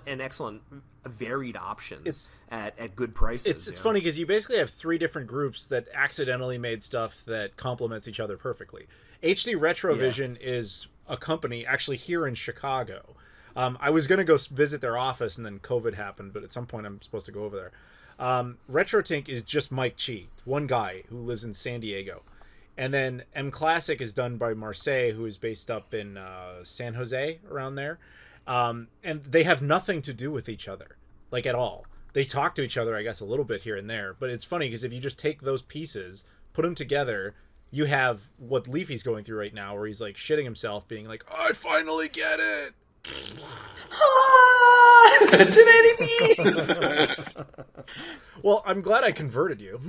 and excellent varied options at good prices. It's funny because you basically have three different groups that accidentally made stuff that complements each other perfectly. HD RetroVision is a company actually here in Chicago. I was going to go visit their office, and then COVID happened, but at some point I'm supposed to go over there. RetroTink is just Mike Chi, one guy who lives in San Diego. And then mClassic is done by Marseille, who is based up in San Jose, around there. And they have nothing to do with each other, like at all. They talk to each other, I guess, a little bit here and there, but it's funny because if you just take those pieces, put them together, you have what Leafy's going through right now, where he's like shitting himself, being like, I finally get it. 1080p. Well, I'm glad I converted you.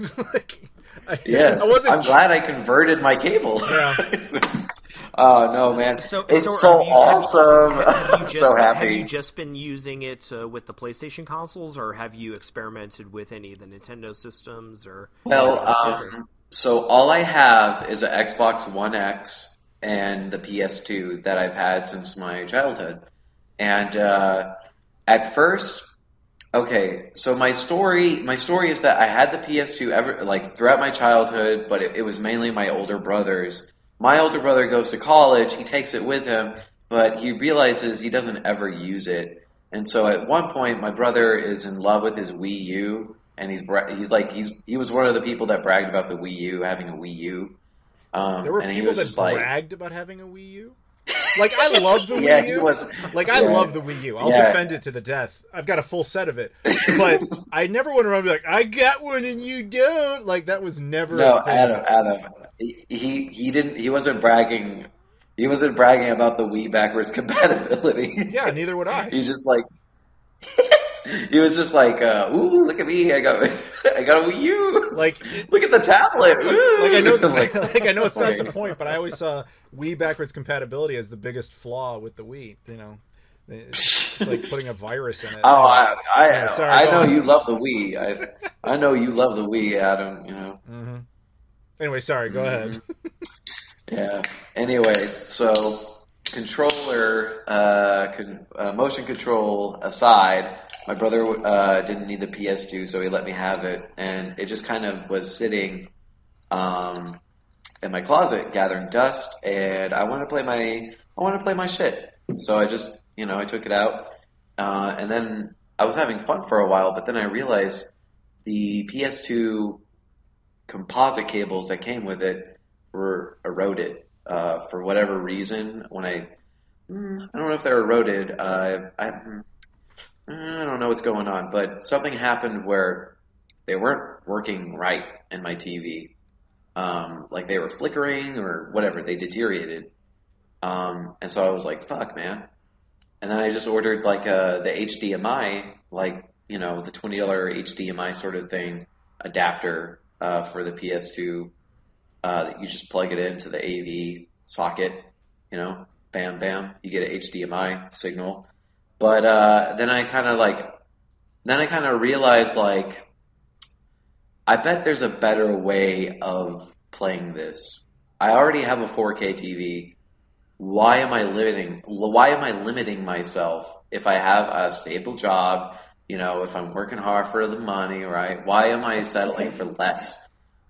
Yes, I'm glad I converted my cable. Yeah. Oh no, man! It's so awesome. I'm so happy. Have you just been using it with the PlayStation consoles, or have you experimented with any of the Nintendo systems? Or so all I have is an Xbox One X and the PS2 that I've had since my childhood. And at first, okay, so my story is that I had the PS2 throughout my childhood, but it was mainly my older brother's. My older brother goes to college, he takes it with him, but he realizes he doesn't ever use it. And so at one point, my brother is in love with his Wii U, and he was one of the people that bragged about the Wii U, having a Wii U. There were people that bragged about having a Wii U? Like, I love the Wii U. I love the Wii U. I'll defend it to the death. I've got a full set of it. But I never went around and be like, I got one and you don't. Like, that was never No, Adam. He wasn't bragging. He wasn't bragging about the Wii backwards compatibility. Yeah, neither would I. He's just like, he was just like, ooh, look at me, I got a Wii U. Like, look at the tablet. Like I know, I know it's not the point, but I always saw Wii backwards compatibility as the biggest flaw with the Wii. You know, it's like putting a virus in it. Oh, I know you love the Wii. I know you love the Wii, Adam. You know. Mm-hmm. Anyway, sorry. Go ahead. Yeah. Anyway, so controller, motion control aside, my brother didn't need the PS2, so he let me have it, and it just kind of was sitting in my closet, gathering dust, and I wanted to play my shit. So I just, I took it out, and then I was having fun for a while, but then I realized the PS2 composite cables that came with it were eroded for whatever reason. When I don't know if they're eroded. I don't know what's going on, but something happened where they weren't working right in my TV. Like they were flickering or whatever. They deteriorated. And so I was like, fuck, man. And then I just ordered like the HDMI, like, the $20 HDMI sort of thing, adapter for the PS2. That you just plug it into the AV socket, bam, bam, you get an HDMI signal. But then I kind of realized, like, I bet there's a better way of playing this. I already have a 4K TV. Why am I limiting myself if I have a stable job? If I'm working hard for the money, right? Why am I settling for less?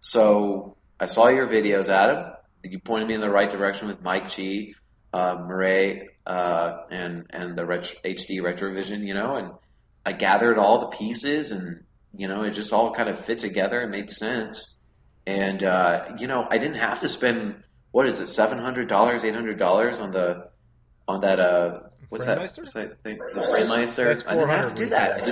So I saw your videos, Adam. You pointed me in the right direction with Mike G, Murray, and the HD Retrovision, and I gathered all the pieces, and it just all kind of fit together. It made sense, and I didn't have to spend $700, $800 on that what's that thing? The FrameMeister. I didn't have to do that.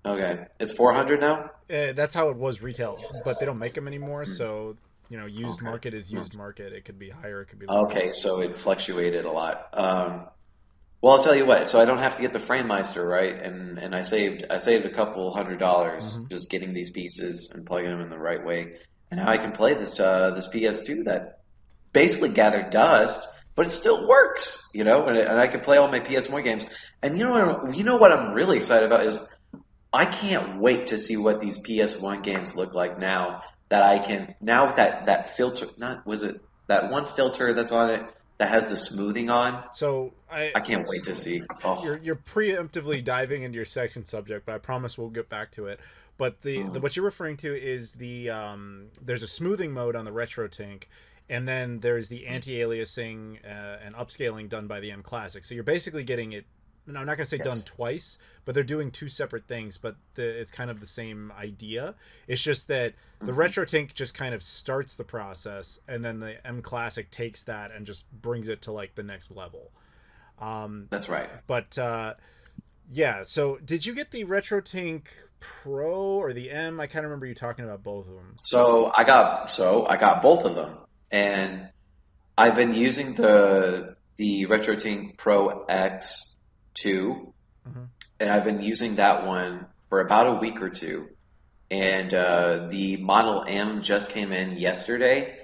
Okay, it's 400 now. That's how it was retail, but they don't make them anymore. So used market is used market. It could be higher, it could be lower. Okay, so it fluctuated a lot. Well, I'll tell you what. So I don't have to get the FrameMeister, right? And I saved a couple $100 just getting these pieces and plugging them in the right way. And now I can play this PS2 that basically gathered dust, but it still works, and I can play all my PS1 games. And you know what I'm really excited about is I can't wait to see what these PS1 games look like now that I can, now with that filter, that one filter that's on it that has the smoothing on. So I can't wait to see. Oh. You're preemptively diving into your section subject, but I promise we'll get back to it. But what you're referring to is there's a smoothing mode on the RetroTink, and then there's the anti-aliasing and upscaling done by the mClassic. So you're basically getting it. No, I'm not going to say done twice, but they're doing two separate things, but it's kind of the same idea. It's just that the RetroTink just kind of starts the process, and then the mClassic takes that and just brings it to like the next level. That's right. But yeah, so did you get the RetroTink Pro or the M? I kind of remember you talking about both of them. So I got both of them, and I've been using the RetroTink Pro X2, and I've been using that one for about a week or two. And the Model M just came in yesterday.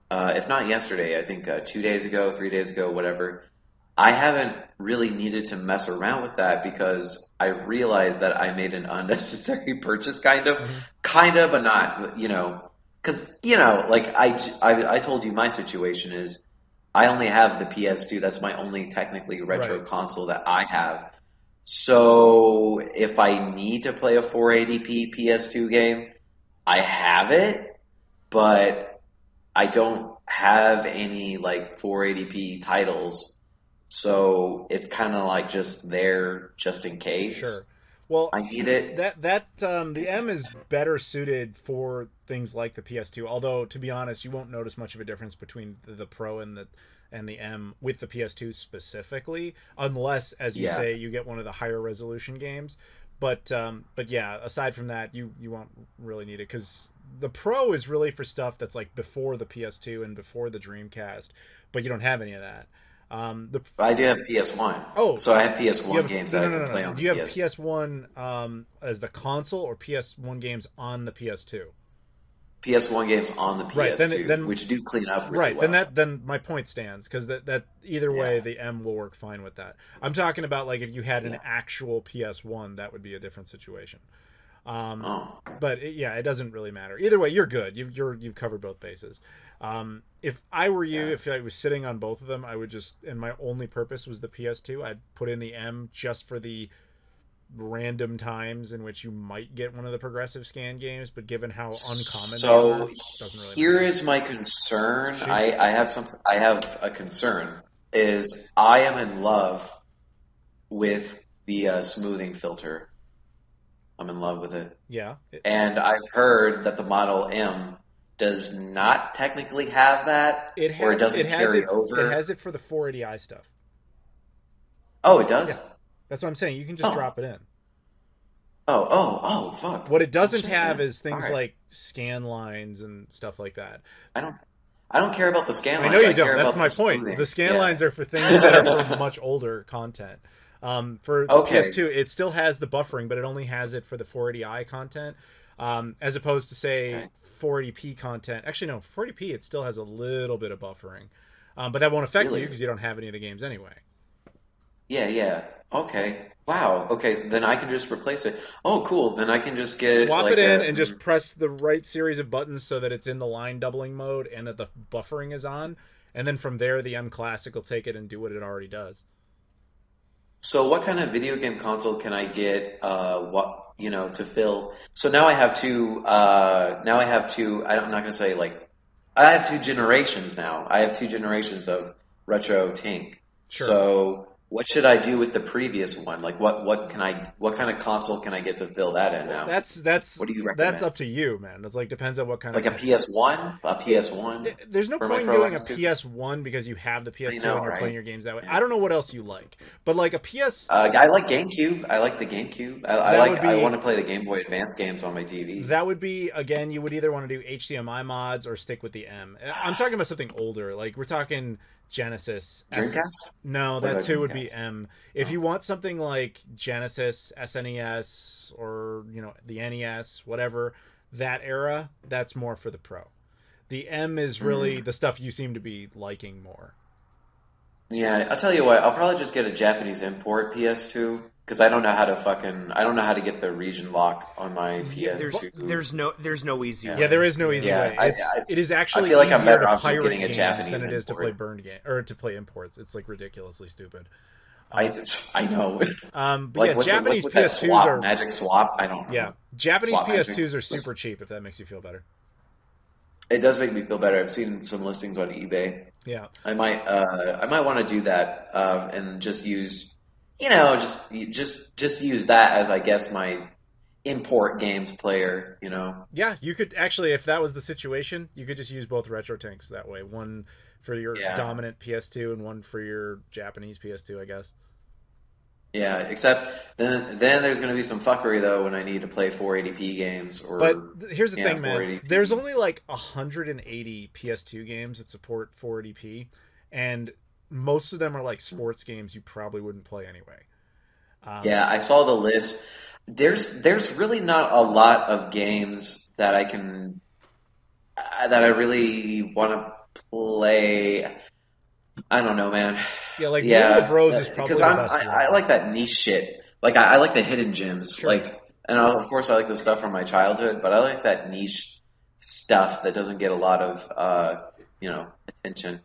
If not yesterday, I think 2 days ago, 3 days ago, whatever. I haven't really needed to mess around with that because I realized that I made an unnecessary purchase, kind of, but not, because, like I told you my situation is I only have the PS2. That's my only technically retro console that I have. So if I need to play a 480p PS2 game, I have it, but I don't have any like 480p titles. So it's kind of like just there just in case. Sure. Well, I need it. The M is better suited for things like the PS2. Although, to be honest, you won't notice much of a difference between the Pro and the M with the PS2 specifically, unless, as you say, you get one of the higher resolution games. But yeah, aside from that, you won't really need it because the Pro is really for stuff that's like before the PS2 and before the Dreamcast, but you don't have any of that. I do have PS1. Oh, so I have PS1 games that I can play on. Do you have PS1 as the console or PS1 games on the PS2? PS1 games on the PS2, right, then, which do clean up really well. Then my point stands because that either way the M will work fine with that. I'm talking about like if you had an actual PS1, that would be a different situation. But it doesn't really matter. Either way, you're good. You've covered both bases. If I were you, if I was sitting on both of them, I would just, and my only purpose was the PS2, I'd put in the M just for the random times in which you might get one of the progressive scan games, but given how uncommon they are, it doesn't really here matter. Is my concern. I have a concern is I am in love with the smoothing filter. I'm in love with it. Yeah. And I've heard that the Model M does not technically have that, or it doesn't carry over. It has it for the 480i stuff. Oh, it does? Yeah. That's what I'm saying. You can just drop it in. Oh, fuck. What it doesn't have is things like scan lines and stuff like that. I don't care about the scan lines. I know you don't. That's my point. Smoothing. The scan lines are for things that are for much older content. For PS2, it still has the buffering, but it only has it for the 480i content, as opposed to, say, 480p content. Actually, no, 480p, it still has a little bit of buffering. But that won't affect you because you don't have any of the games anyway. Yeah. Okay. Wow. Okay, then I can just replace it. Oh, cool. Then I can just swap it in and just press the right series of buttons so that it's in the line doubling mode and that the buffering is on. And then from there, the mClassic will take it and do what it already does. So what kind of video game console can I get? To fill? So now I have two. I'm not gonna say like. I have two generations now. I have two generations of RetroTink. Sure. So what should I do with the previous one? Like what kind of console can I get to fill that in now? That's what do you recommend? That's up to you, man. It's like depends on what kind of a PS1? A PS1? There's no point in doing a PS1 because you have the PS2 and you're playing your games that way. I don't know what else you like. But like a PS I like GameCube. I like the GameCube. I want to play the Game Boy Advance games on my TV. That would be, again, you would either want to do HDMI mods or stick with the M. I'm talking about something older. Like we're talking Genesis. Dreamcast? No, that too would be M. If you want something like Genesis, SNES, or the NES, whatever, that era, that's more for the Pro. The M is really the stuff you seem to be liking more. Yeah, I'll tell you what, I'll probably just get a Japanese import PS2 because I don't know how to get the region lock on my PS2. There's no easy way. Yeah, there is no easy way. It is actually I feel like easier I'm better to off just pirate getting a games Japanese than it is to play import. burned game or to play imports. It's like ridiculously stupid. I know. But like, yeah, what's Japanese with that PS2s swap? are Magic swap. I don't know. Yeah, Japanese Swap PS2s magic. are super cheap. If that makes you feel better. It does make me feel better. I've seen some listings on eBay. Yeah, I might want to do that and just use, just use that as I guess my import games player. Yeah, you could actually, if that was the situation, you could just use both RetroTinks that way. One for your dominant PS2 and one for your Japanese PS2, I guess. Yeah, except then there's going to be some fuckery though when I need to play 480p games. But here's the thing, man. There's only like 180 PS2 games that support 480p, and most of them are like sports games you probably wouldn't play anyway. Yeah, I saw the list. There's really not a lot of games that I really want to play. I don't know, man. Yeah, like World of Rose is probably the best one. I like that niche shit. Like I like the hidden gems. Sure. Like, and of course I like the stuff from my childhood, but I like that niche stuff that doesn't get a lot of attention.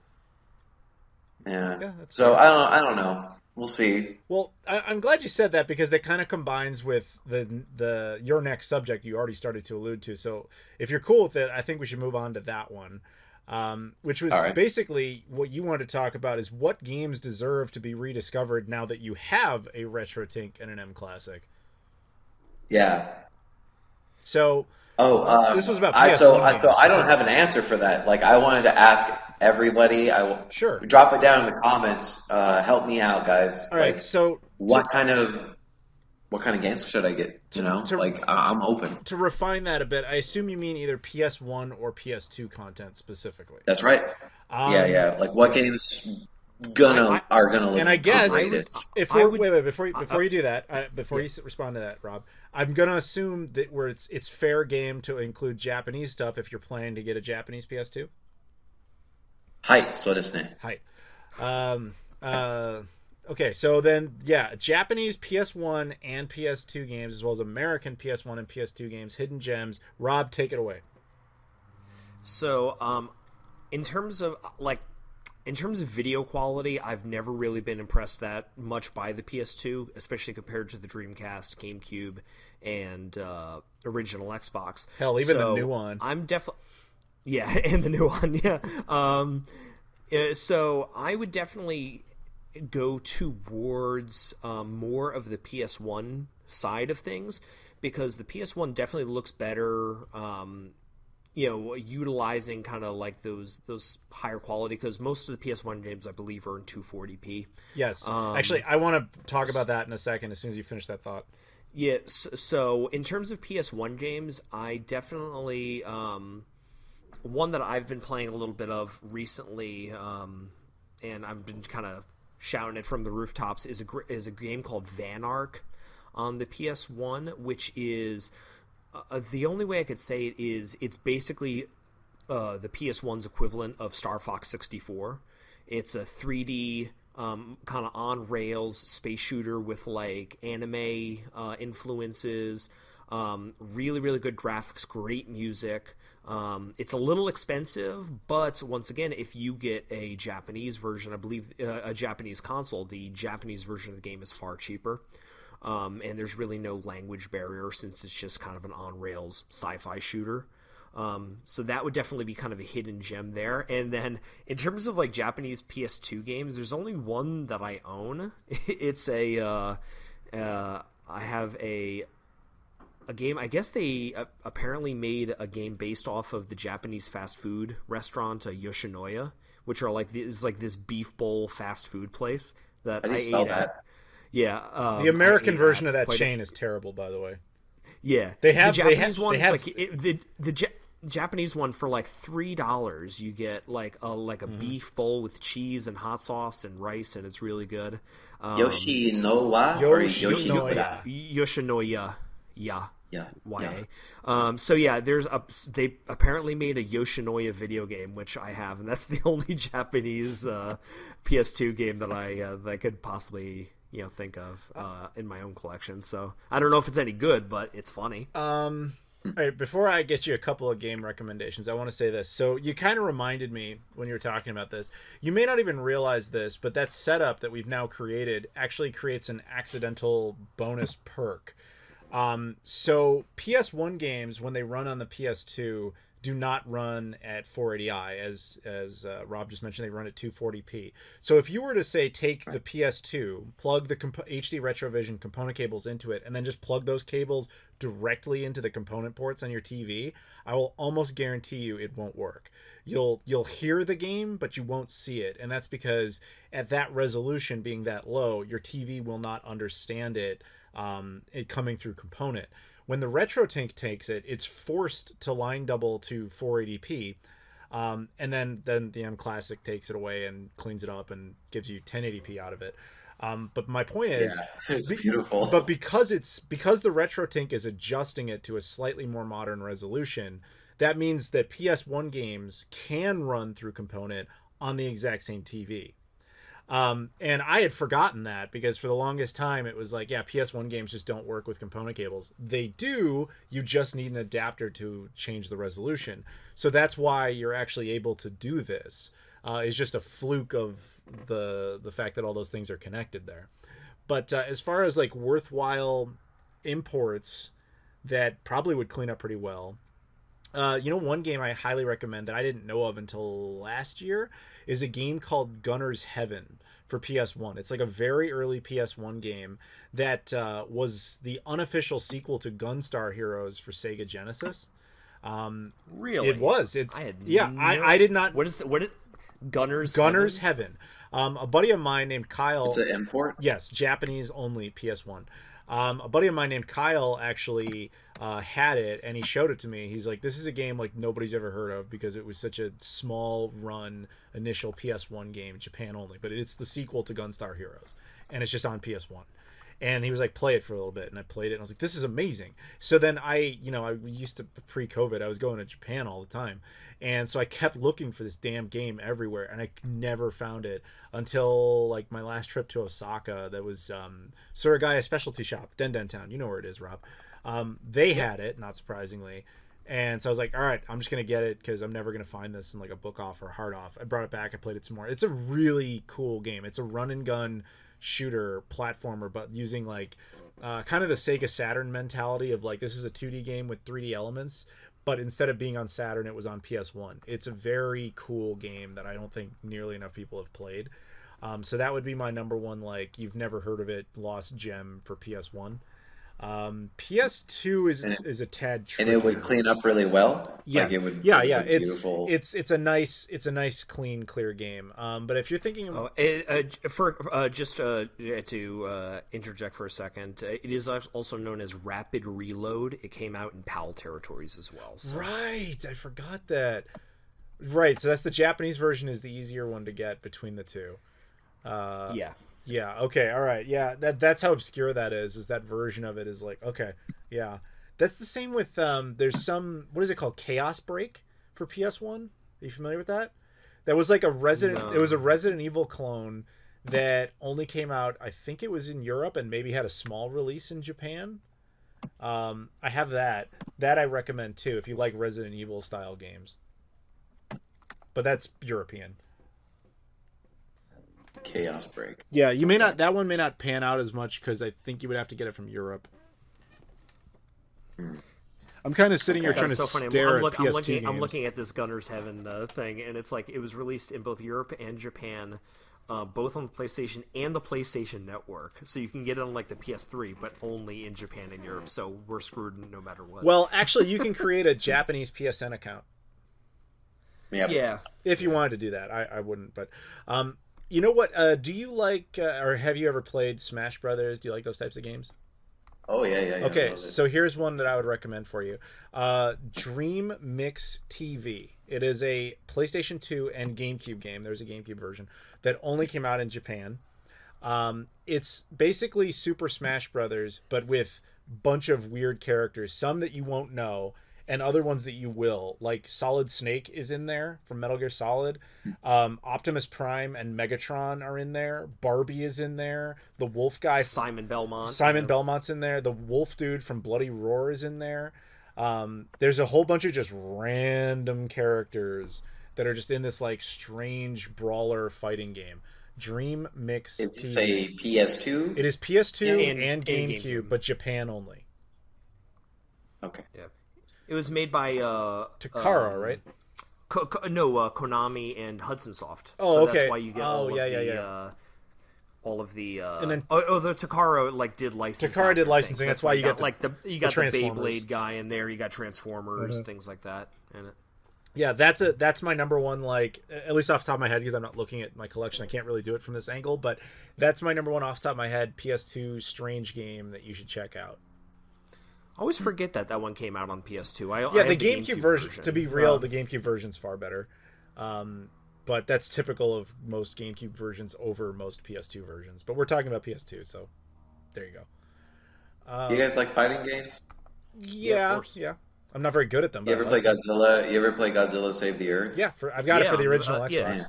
Yeah. So fair. I don't know. We'll see. Well, I'm glad you said that because it kind of combines with the your next subject you already started to allude to. So if you're cool with it, I think we should move on to that one. Which was basically what you wanted to talk about is what games deserve to be rediscovered now that you have a RetroTink and an mClassic. Yeah. So this was about PS1 so I don't have an answer for that. Like I wanted to ask everybody. I will drop it down in the comments. Help me out, guys. All right. So what kind of games should I get? I'm open. To refine that a bit, I assume you mean either PS1 or PS2 content specifically. That's right. Yeah. Like what games are gonna look. And I guess before you do that, before you respond to that, Rob, I'm gonna assume that where it's fair game to include Japanese stuff if you're planning to get a Japanese PS2. はい、そうですね。はい。Okay, so then, Japanese PS1 and PS2 games, as well as American PS1 and PS2 games, hidden gems. Rob, take it away. So, in terms of video quality, I've never really been impressed that much by the PS2, especially compared to the Dreamcast, GameCube, and original Xbox. Hell, even the new one. I'm definitely... Yeah, and the new one, yeah. So, I would definitely go towards more of the PS1 side of things because the PS1 definitely looks better, utilizing kind of like those higher quality because most of the PS1 games I believe are in 240p. Yes. Actually, I want to talk about that in a second as soon as you finish that thought. Yeah, so in terms of PS1 games, I definitely one that I've been playing a little bit of recently and I've been kind of shouting it from the rooftops is a game called Vanark on the PS1, which is the only way I could say it is it's basically the PS1's equivalent of Star Fox 64. It's a 3D kind of on rails space shooter with like anime influences, really really good graphics, great music. It's a little expensive, but once again, if you get a Japanese version, I believe a Japanese console, the Japanese version of the game is far cheaper. And there's really no language barrier since it's just kind of an on-rails sci-fi shooter. So that would definitely be kind of a hidden gem there. And then in terms of like Japanese PS2 games, there's only one that I own. It's I have a game. I guess they apparently made a game based off of the Japanese fast food restaurant Yoshinoya, which are like this beef bowl fast food place that I ate at. Yeah, the American version of that chain is terrible, by the way. Yeah, the Japanese one for like $3. You get like a beef bowl with cheese and hot sauce and rice, and it's really good. Yoshinoya. Yoshinoya. Yeah. YA. So yeah, they apparently made a Yoshinoya video game, which I have, and that's the only Japanese PS2 game that I could possibly think of in my own collection. So I don't know if it's any good, but it's funny. All right, before I get you a couple of game recommendations, I want to say this. So you kind of reminded me when you were talking about this. You may not even realize this, but that setup that we've now created actually creates an accidental bonus perk. So PS1 games, when they run on the PS2, do not run at 480i. As Rob just mentioned, they run at 240p. So if you were to say take the PS2, plug the HD Retrovision component cables into it, and then just plug those cables directly into the component ports on your TV, I will almost guarantee you it won't work. You'll hear the game, but you won't see it, and that's because at that resolution being that low, your TV will not understand it coming through component. When the RetroTink takes it, it's forced to line double to 480p, and then the mClassic takes it away and cleans it up and gives you 1080p out of it. But my point is, it's beautiful. But because the RetroTink is adjusting it to a slightly more modern resolution, that means that PS1 games can run through component on the exact same TV. And I had forgotten that because for the longest time it was like, yeah, PS1 games just don't work with component cables. They do, you just need an adapter to change the resolution. So that's why you're actually able to do this. It's just a fluke of the fact that all those things are connected there. But as far as like worthwhile imports that probably would clean up pretty well, one game I highly recommend that I didn't know of until last year is a game called Gunner's Heaven for PS1. It's like a very early PS1 game that was the unofficial sequel to Gunstar Heroes for Sega Genesis. Really? It was. I did not. What is Gunner's Heaven? A buddy of mine named Kyle. It's an import? Yes, Japanese only PS1. A buddy of mine named Kyle actually had it, and he showed it to me. He's like, this is a game like nobody's ever heard of because it was such a small run initial PS1 game, Japan only, but it's the sequel to Gunstar Heroes, and it's just on PS1. And he was like, play it for a little bit, and I played it, and I was like, this is amazing. So then I used to, pre-COVID, I was going to Japan all the time, and so I kept looking for this damn game everywhere, and I never found it until like my last trip to Osaka. That was Surigaya Specialty Shop, Den Town. You know where it is, Rob. They had it, not surprisingly. And so I was like, all right, I'm just going to get it because I'm never going to find this in like a book off or hard off. I brought it back. I played it some more. It's a really cool game. It's a run and gun shooter platformer, but using like kind of the Sega Saturn mentality of like, this is a 2D game with 3D elements, but instead of being on Saturn, it was on PS1. It's a very cool game that I don't think nearly enough people have played. So that would be my number one, like, you've never heard of it, lost gem for PS1. PS2 is a tad trickier. And it would clean up really well. Yeah, like it would, yeah. It's beautiful. It's a nice, clean, clear game. But if you're thinking, to interject for a second, it is also known as Rapid Reload. It came out in PAL territories as well. So. Right, I forgot that. Right, so that's the Japanese version is the easier one to get between the two. Yeah. Yeah, okay, all right. Yeah, that's how obscure that is that version of it is like, okay, yeah. That's the same with, there's some, what is it called? Chaos Break for PS1? Are you familiar with that? That was like it was a Resident Evil clone that only came out, I think it was in Europe and maybe had a small release in Japan. I have that. That I recommend too, if you like Resident Evil style games. But that's European. Chaos Break. Yeah, that one may not pan out as much because I think you would have to get it from Europe. I'm kind of sitting here trying to stare at PS2 games. I'm looking at this Gunner's Heaven thing, and it's like it was released in both Europe and Japan, both on the PlayStation and the PlayStation Network. So you can get it on like the PS3, but only in Japan and Europe. So we're screwed no matter what. Well, actually, you can create a Japanese PSN account. Yeah. If you wanted to do that, I wouldn't. But you know what? Do you like, or have you ever played Smash Brothers? Do you like those types of games? Oh, yeah. Okay, so here's one that I would recommend for you. Dream Mix TV. It is a PlayStation 2 and GameCube game. There's a GameCube version that only came out in Japan. It's basically Super Smash Brothers, but with a bunch of weird characters. Some that you won't know, and other ones that you will. Like Solid Snake is in there from Metal Gear Solid. Optimus Prime and Megatron are in there. Barbie is in there. The Wolf guy, Simon Belmont. Belmont's in there. The Wolf dude from Bloody Roar is in there. There's a whole bunch of just random characters that are just in this like strange brawler fighting game. Dream Mix Is TV. this a PS2? It is PS2 and GameCube, but Japan only. Okay. Yeah. It was made by Takara, right? Konami and Hudson Soft. Oh, so okay. That's why you get all of the and then the Takara did licensing. Takara did licensing. That's why you got the Beyblade guy in there. You got Transformers, things like that in it. Yeah, that's my number one. Like, at least off the top of my head, because I'm not looking at my collection, I can't really do it from this angle. But that's my number one off the top of my head. PS2 strange game that you should check out. I always forget that one came out on PS2. I the GameCube version. To be real, the GameCube version's far better. But that's typical of most GameCube versions over most PS2 versions. But we're talking about PS2, so there you go. You guys like fighting games? Yeah. I'm not very good at them. You ever play Godzilla? You ever play Godzilla Save the Earth? Yeah, I've got it for the original Xbox. Yeah.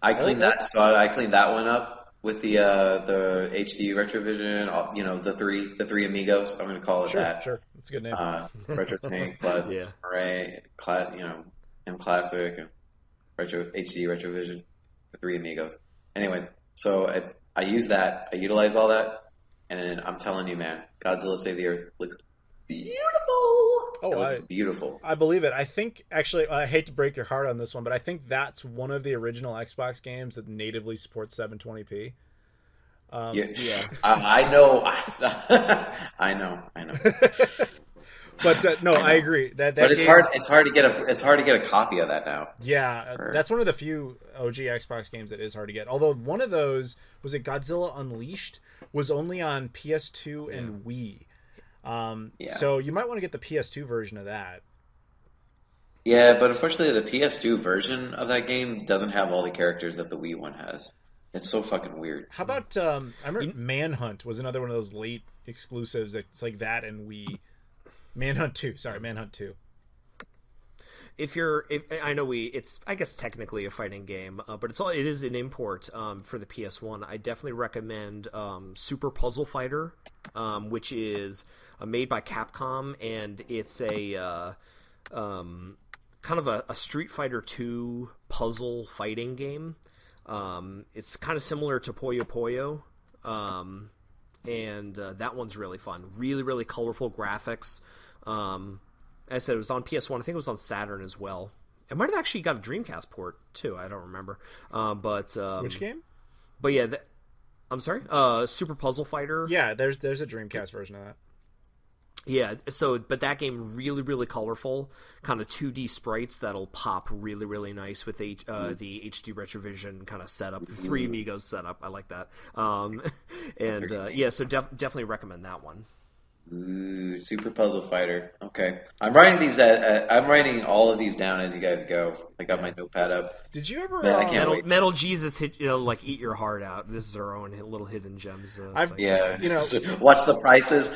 I cleaned that. So I cleaned that one up with the HD Retrovision. The three amigos. I'm going to call it that. Sure, it's a good name. RetroTink plus mClassic and HD Retrovision, the three amigos. Anyway, so I use that. I utilize all that, and I'm telling you, man, Godzilla Save the Earth looks beautiful. Oh, it's beautiful. I believe it. I think, actually, I hate to break your heart on this one, but I think that's one of the original Xbox games that natively supports 720p. I know. I know. But no, I agree. But it's game, hard. It's hard to get a copy of that now. Yeah, that's one of the few OG Xbox games that is hard to get. Although one of those, was it Godzilla Unleashed, was only on PS2 and Wii. So you might want to get the PS2 version of that. Yeah, but unfortunately, the PS2 version of that game doesn't have all the characters that the Wii one has. It's so fucking weird. How about I remember Manhunt was another one of those late exclusives. It's like that and Wii. Manhunt 2. It's I guess technically a fighting game, but it is an import for the PS1. I definitely recommend Super Puzzle Fighter, which is made by Capcom, and it's a kind of a Street Fighter 2 puzzle fighting game. It's kind of similar to Puyo Puyo, and that one's really fun. Really, really colorful graphics. As I said, it was on PS1. I think it was on Saturn as well. It might have actually got a Dreamcast port too. I don't remember. Which game? But yeah, I'm sorry. Super Puzzle Fighter. Yeah, there's a Dreamcast version of that. Yeah, but that game really, really colorful, kind of 2D sprites that'll pop really, really nice with the HD Retrovision kind of setup, the Three Amigos setup. I like that. So definitely recommend that one. Ooh, Super Puzzle Fighter. Okay, I'm writing these. I'm writing all of these down as you guys go. I got my notepad up. Did you ever? I can't wait. Metal Jesus hit eat your heart out. This is our own little hidden gems. Watch the prices.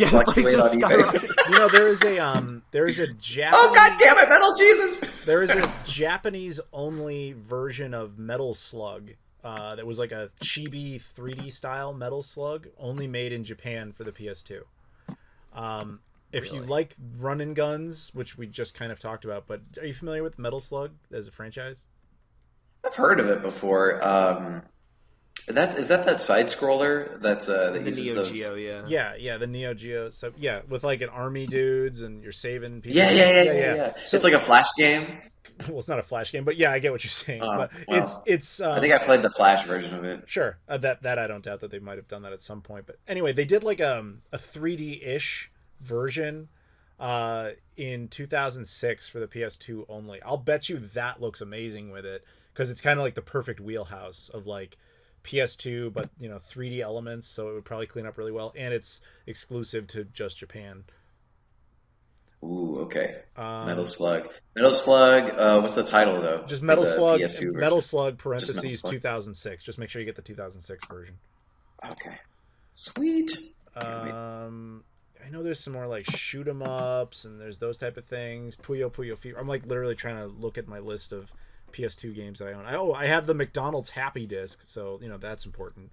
Yeah, fluctuate on eBay. There is a Japanese. Oh God damn it, Metal Jesus! There is a Japanese only version of Metal Slug. That was like a chibi 3D style Metal Slug, only made in Japan for the PS2. If you like run and guns, which we just kind of talked about, but are you familiar with Metal Slug as a franchise? I've heard of it before. Is that side scroller that's that uses Neo those... Geo, yeah. Yeah, the Neo Geo. So yeah, with like an army dudes and you're saving people. Yeah. So, it's like a Flash game. Well, it's not a Flash game, but yeah, I get what you're saying. But it's. I think I played the Flash version of it. Sure, that I don't doubt that they might have done that at some point. But anyway, they did like a 3D-ish version in 2006 for the PS2 only. I'll bet you that looks amazing with it because it's kind of like the perfect wheelhouse of like PS2, but 3D elements, so it would probably clean up really well, and it's exclusive to just Japan. Ooh, okay. Metal Slug. What's the title though? Just Metal Slug. Metal Slug parentheses 2006. Just make sure you get the 2006 version. Okay. Sweet. I know there's some more like shoot 'em ups and there's those type of things. Puyo Puyo Fever. I'm like literally trying to look at my list of PS2 games that I own. I have the McDonald's Happy Disc, so that's important.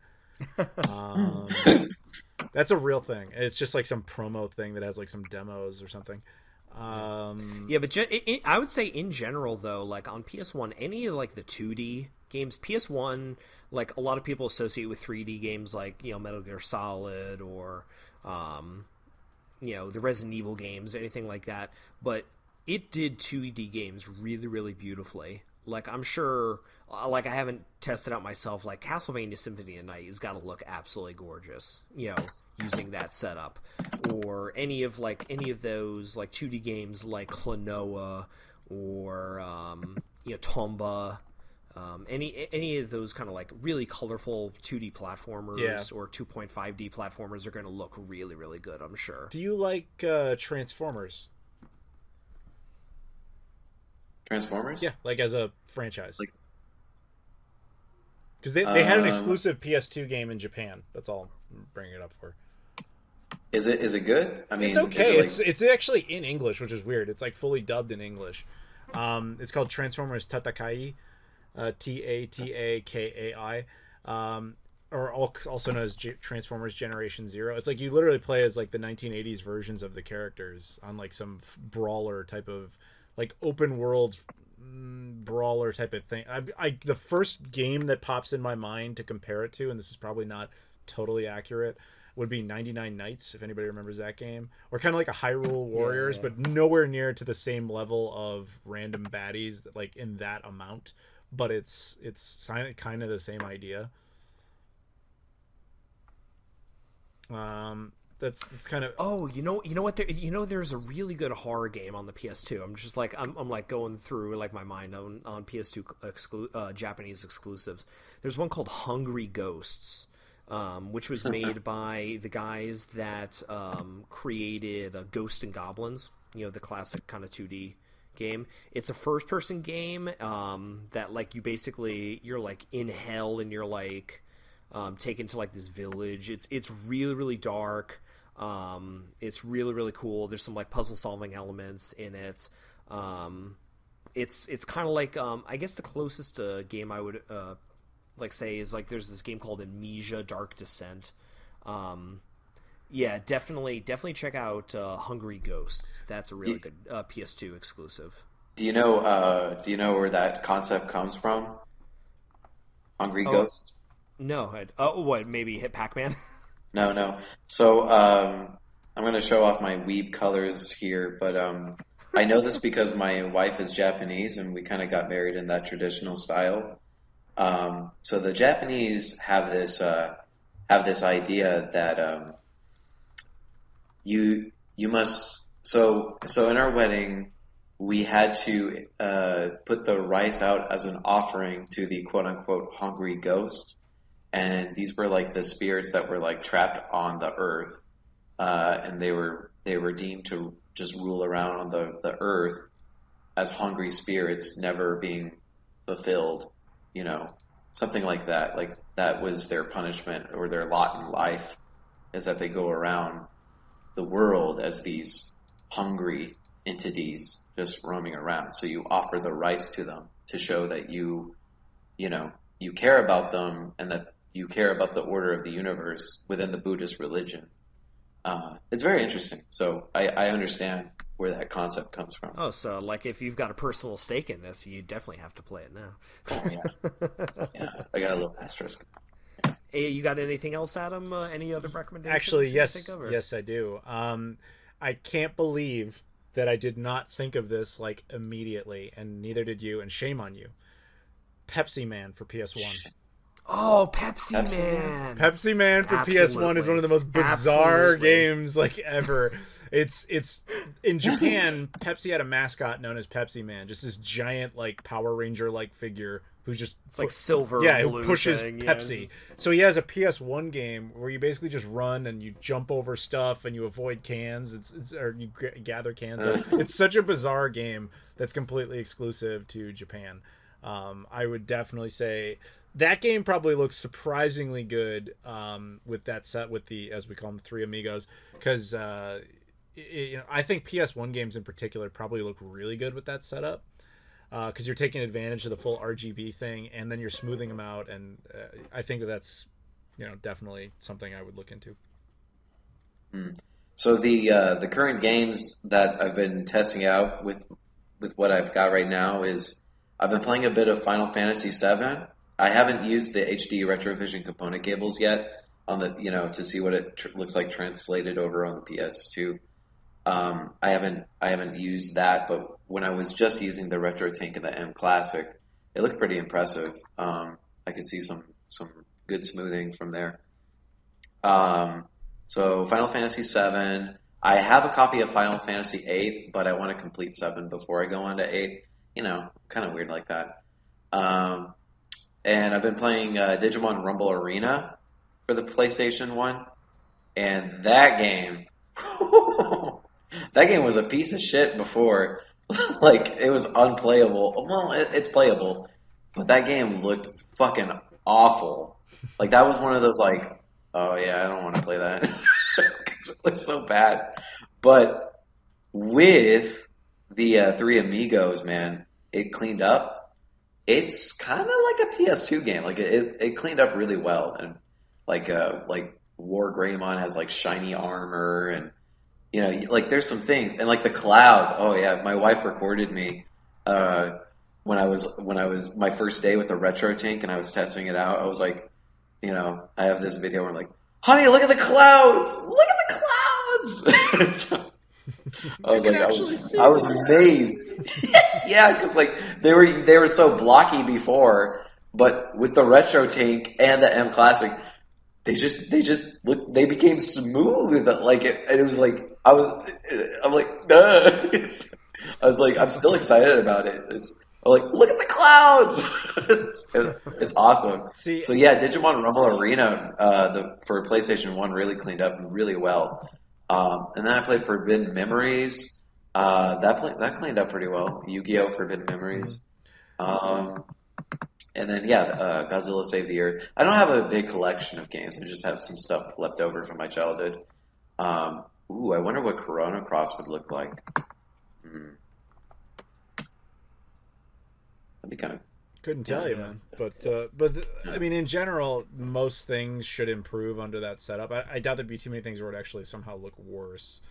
That's a real thing. It's just like some promo thing that has like some demos or something. But I would say in general though, like on PS1, any of like the 2D games, PS1, like a lot of people associate with 3D games like Metal Gear Solid or the Resident Evil games, anything like that. But it did 2D games really, really beautifully. Like, I'm sure, like, I haven't tested out myself. Like, Castlevania Symphony of Night has got to look absolutely gorgeous, using that setup. Or any of those, like, 2D games like Klonoa or, Tomba. Any of those kind of, like, really colorful 2D platformers or 2.5D platformers are going to look really, really good, I'm sure. Do you like Transformers? Transformers? Yeah, like as a franchise. Because they had an exclusive PS2 game in Japan. That's all I'm bringing it up for. Is it good? I mean, it's okay. It's actually in English, which is weird. It's like fully dubbed in English. It's called Transformers Tatakai, Tatakai, or also known as Transformers Generation Zero. It's like you literally play as like the 1980s versions of the characters on like some brawler type of like open world brawler type of thing. The first game that pops in my mind to compare it to, and this is probably not totally accurate, would be 99 Nights, if anybody remembers that game, or kind of like a Hyrule Warriors, but nowhere near to the same level of random baddies like in that amount. But it's kind of the same idea. That's kind of you know what there's a really good horror game on the PS2. I'm just like I'm like going through like my mind on PS2 Japanese exclusives. There's one called Hungry Ghosts, which was made by the guys that created Ghost and Goblins, the classic kind of 2D game. It's a first person game that like you're like in hell and you're like taken to like this village. It's really, really dark. It's really, really cool. There's some like puzzle solving elements in it. It's kind of like I guess the closest game I would like say is like there's this game called Amnesia Dark Descent. Yeah, definitely check out Hungry Ghosts. That's a really good PS2 exclusive. Do you know where that concept comes from? Hungry Ghosts? No. What? Maybe hit Pac-Man? No. So I'm going to show off my weeb colors here, but I know this because my wife is Japanese and we kind of got married in that traditional style. So the Japanese have this idea that you must so in our wedding we had to put the rice out as an offering to the quote unquote hungry ghost. And these were like the spirits that were like trapped on the earth, and they were deemed to just rule around on the earth as hungry spirits, never being fulfilled, something like that. Like that was their punishment or their lot in life, is that they go around the world as these hungry entities just roaming around. So you offer the rice to them to show that you care about them and that you care about the order of the universe within the Buddhist religion. It's very interesting. So I understand where that concept comes from. Oh, so like if you've got a personal stake in this, you definitely have to play it now. Oh, yeah. I got a little asterisk. Yeah. Hey, you got anything else, Adam? Any other recommendations? Actually, yes. Yes, I do. I can't believe that I did not think of this like immediately, and neither did you, and shame on you. Pepsi Man for PS1. Oh, Pepsi Man! Pepsi Man for PS1 is one of the most bizarre games like ever. It's in Japan. Pepsi had a mascot known as Pepsi Man, just this giant like Power Ranger like figure who's just like silver. Yeah, who pushes Pepsi. Yeah. So he has a PS1 game where you basically just run and you jump over stuff and you avoid cans. Or you gather cans. It's such a bizarre game that's completely exclusive to Japan. I would definitely say that game probably looks surprisingly good with that set with the, as we call them, three amigos, because I think PS1 games in particular probably look really good with that setup, because you're taking advantage of the full RGB thing and then you're smoothing them out, and I think that's definitely something I would look into. So the current games that I've been testing out with what I've got right now is I've been playing a bit of Final Fantasy VII. I haven't used the HD Retrovision component cables yet on the to see what it looks like translated over on the PS2. I haven't used that, but when I was just using the RetroTink and the mClassic, it looked pretty impressive. I could see some good smoothing from there. So Final Fantasy VII. I have a copy of Final Fantasy VIII, but I want to complete 7 before I go on to 8. Kind of weird like that. And I've been playing Digimon Rumble Arena for the PlayStation 1, and that game, that game was a piece of shit before. Like, it was unplayable. Well, it's playable, but that game looked fucking awful. Like, that was one of those, like, oh yeah, I don't want to play that. Because it looks so bad. But with the 3 Amigos, man, it cleaned up. It's kind of like a PS2 game. Like, it cleaned up really well. And, like War Greymon has, like, shiny armor, and like, there's some things, and like the clouds. Oh yeah, my wife recorded me when I was my first day with the RetroTink, and I was testing it out. I was like, I have this video where I'm like, honey, look at the clouds! Look at the clouds! So, I was amazed. Yeah, because like they were so blocky before, but with the RetroTink and the mClassic, they became smooth. Like and it was like I'm like, duh. I was like, I'm still excited about it. I'm like, look at the clouds. It's awesome. See, so yeah, Digimon Rumble Arena for PlayStation 1 really cleaned up really well. And then I played Forbidden Memories. That cleaned up pretty well. Yu-Gi-Oh! Forbidden Memories. And then, Godzilla Save the Earth. I don't have a big collection of games. I just have some stuff left over from my childhood. I wonder what Chrono Cross would look like. That'd be kind of... Couldn't tell you, man. But I mean, in general, most things should improve under that setup. I doubt there'd be too many things where it actually somehow look worse.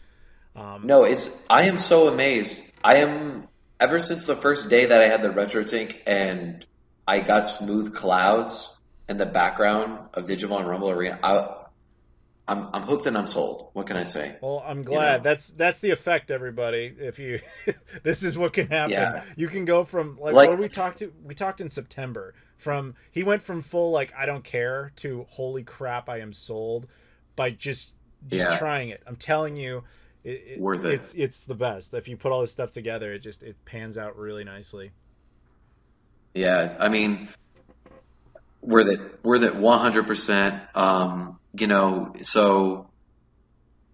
No, I am so amazed. Ever since the first day that I had the RetroTink and I got smooth clouds in the background of Digimon Rumble Arena, I'm hooked and I'm sold. What can I say? Well, I'm glad. That's the effect, everybody. If you, this is what can happen. Yeah. You can go from like what we talked in September. He went from full like I don't care to holy crap I am sold by just trying it. I'm telling you, worth it. It's the best. If you put all this stuff together, it pans out really nicely. Yeah, I mean, worth it 100%.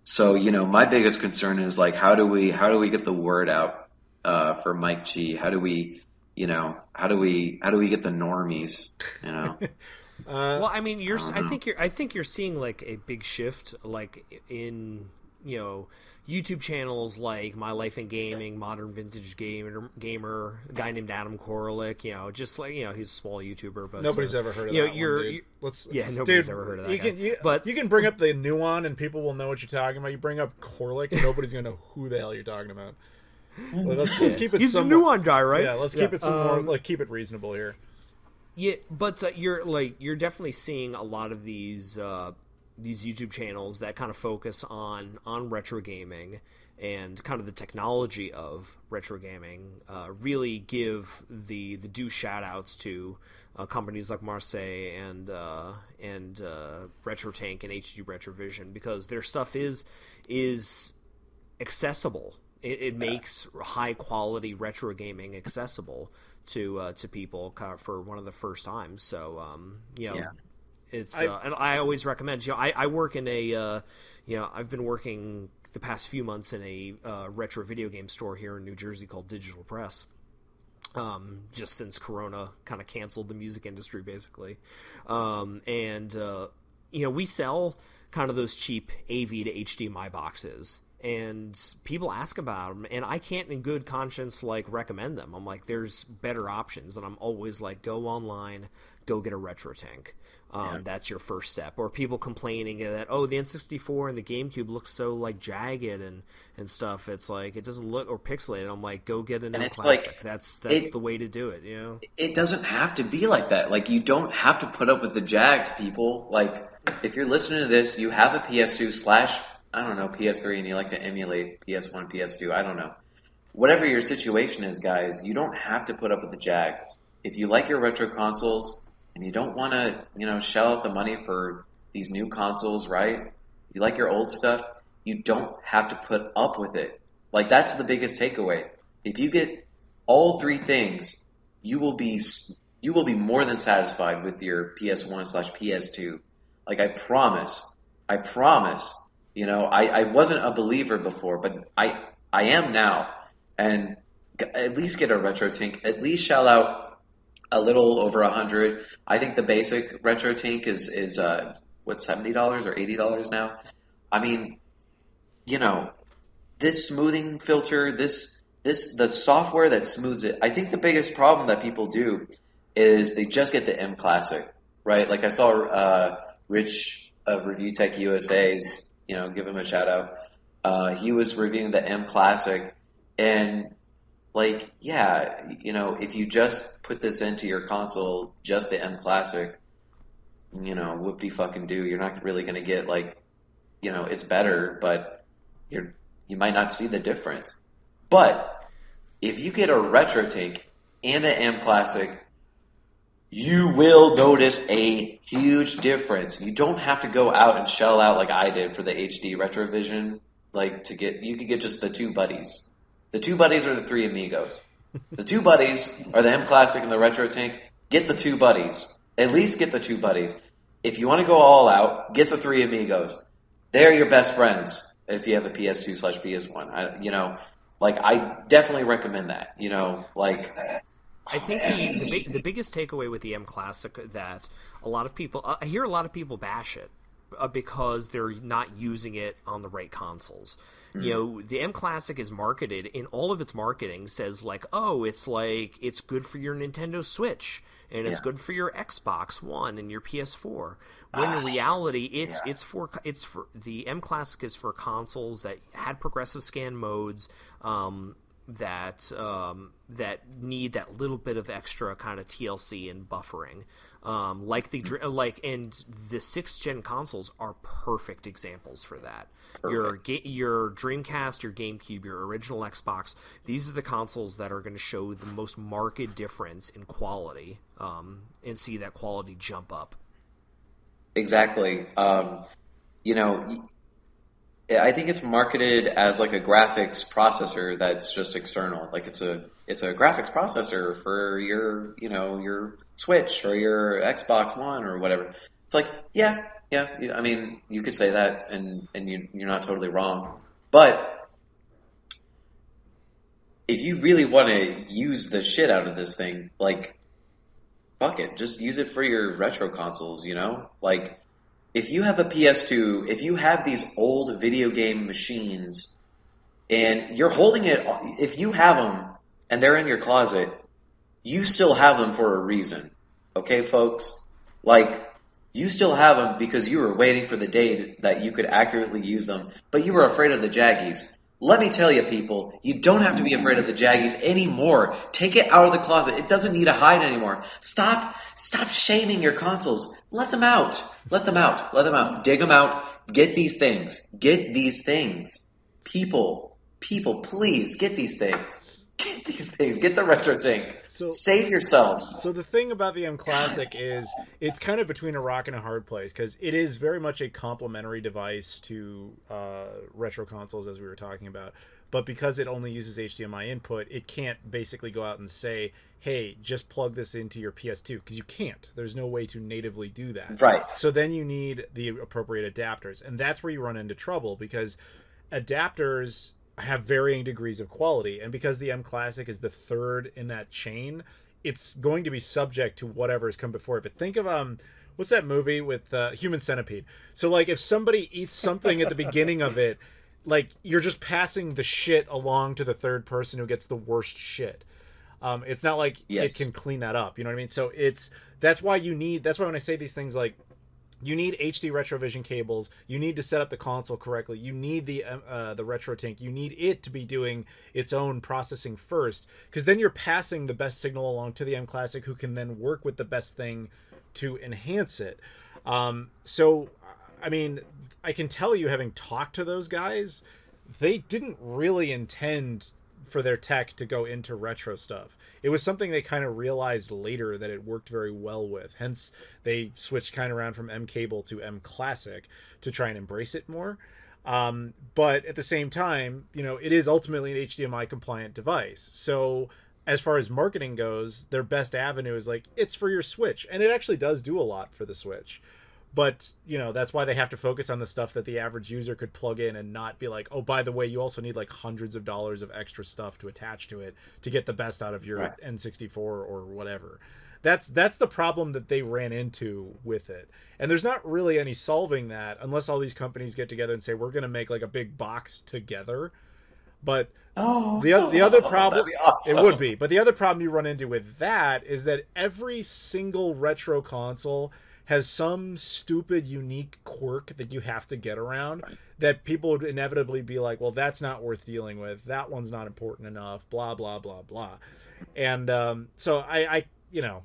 So my biggest concern is like how do we get the word out for Mike G? How do we get the normies? Well, I mean, I think you're seeing like a big shift, like in YouTube channels like My Life in Gaming, Modern Vintage Gamer, a guy named Adam Koralik, just like he's a small YouTuber, but nobody's ever heard of that nobody's ever heard of that but you can bring up the new one and people will know what you're talking about. You bring up Koralik and nobody's gonna know who the hell you're talking about. Well, let's keep it. He's the new one guy, right? Yeah, let's keep it some more. Like keep it reasonable here. Yeah, but you're definitely seeing a lot of these YouTube channels that kind of focus on retro gaming and kind of the technology of retro gaming, really give the due shout outs to companies like Marseille and RetroTink and HD Retrovision, because their stuff is accessible. It makes high quality retro gaming accessible to people kind of for one of the first times. So it's and I always recommend. I work in a I've been working the past few months in a retro video game store here in New Jersey called Digital Press. Just since Corona kind of canceled the music industry, basically, we sell kind of those cheap AV to HDMI boxes. And people ask about them, and I can't in good conscience like recommend them. I'm like, there's better options, and I'm always like, go online, go get a RetroTink. That's your first step. Or people complaining that the N64 and the GameCube look so like jagged and stuff. It's like it doesn't look or pixelated. I'm like, go get an mClassic. Like, that's the way to do it. It doesn't have to be like that. Like you don't have to put up with the jags, people. Like if you're listening to this, you have a PS2 / I don't know, PS3 and you like to emulate PS1, PS2, I don't know. Whatever your situation is, guys, you don't have to put up with the Jags. If you like your retro consoles and you don't want to, shell out the money for these new consoles, right? You like your old stuff, you don't have to put up with it. Like, that's the biggest takeaway. If you get all three things, you will be more than satisfied with your PS1/PS2. Like, I promise. I wasn't a believer before, but I am now. And at least get a RetroTink. At least shell out a little over $100. I think the basic RetroTink is $70 or $80 now. I mean, this smoothing filter, the software that smooths it. I think the biggest problem that people do is they just get the mClassic, right? Like I saw Rich of Review Tech USA's, give him a shout out. He was reviewing the mClassic, and like, yeah, if you just put this into your console, just the mClassic, whoopty fucking do. You're not really gonna get like, it's better, but you might not see the difference. But if you get a RetroTink and an mClassic, you will notice a huge difference. You don't have to go out and shell out like I did for the HD Retrovision. You could get just the two buddies. The two buddies are the three amigos. The two buddies are the mClassic and the RetroTink. Get the two buddies. At least get the two buddies. If you want to go all out, get the three amigos. They're your best friends if you have a PS2/PS1. I definitely recommend that. I think the biggest takeaway with the mClassic that a lot of people I hear a lot of people bash it because they're not using it on the right consoles. The mClassic is marketed in all of its marketing says it's good for your Nintendo Switch and it's good for your Xbox One and your PS4. When in reality, it's for the mClassic is for consoles that had progressive scan modes that need that little bit of extra kind of TLC and buffering. And the 6th gen consoles are perfect examples for that. Perfect. Your Dreamcast, your GameCube, your original Xbox, these are the consoles that are going to show the most marked difference in quality, and see that quality jump up. Exactly. I think it's marketed as like a graphics processor that's just external. Like it's a graphics processor for your Switch or your Xbox One or whatever. It's like, yeah. I mean, you could say that, and you're not totally wrong. But if you really want to use the shit out of this thing, like, fuck it, just use it for your retro consoles. Like, if you have a PS2, if you have these old video game machines, and you're holding it, if you have them and they're in your closet, you still have them for a reason. Okay, folks? Like, you still have them because you were waiting for the day that you could accurately use them, but you were afraid of the Jaggies. Let me tell you, people, you don't have to be afraid of the Jaggies anymore. Take it out of the closet. It doesn't need to hide anymore. Stop shaming your consoles. Let them out. Let them out. Dig them out. Get these things. People, please get these things. Get these things. Get the RetroTink. Save yourself. So the thing about the mClassic is it's kind of between a rock and a hard place because it is very much a complementary device to retro consoles, as we were talking about. But because it only uses HDMI input, it can't basically go out and say, hey, just plug this into your PS2, because you can't. There's no way to natively do that. Right. So then you need the appropriate adapters. And that's where you run into trouble, because adapters have varying degrees of quality, and because the mClassic is the third in that chain, it's going to be subject to whatever has come before it. But think of what's that movie with Human Centipede? So like if somebody eats something at the beginning of it, like you're just passing the shit along to the third person who gets the worst shit. It's not like it can clean that up, you know what I mean? So that's why when I say these things, like, you need HD Retrovision cables. You need to set up the console correctly. You need the RetroTink. You need it to be doing its own processing first, because then you're passing the best signal along to the mClassic, who can then work with the best thing to enhance it. So I mean, I can tell you, having talked to those guys, they didn't really intend for their tech to go into retro stuff. It was something they kind of realized later that it worked very well with. Hence, they switched kind of around from mCable to mClassic to try and embrace it more. But at the same time, you know, it is ultimately an HDMI compliant device. So as far as marketing goes, their best avenue is like, it's for your Switch. And it actually does do a lot for the Switch. But, you know, that's why they have to focus on the stuff that the average user could plug in and not be like, oh, by the way, you also need like hundreds of dollars of extra stuff to attach to it to get the best out of your N64 or whatever. That's the problem that they ran into with it. And there's not really any solving that unless all these companies get together and say, we're going to make like a big box together. But the other problem, awesome. It would be, but the other problem you run into with that is that every single retro console has some stupid, unique quirk that you have to get around that people would inevitably be like, well, that's not worth dealing with. That one's not important enough, blah, blah, blah, blah. And so I you know,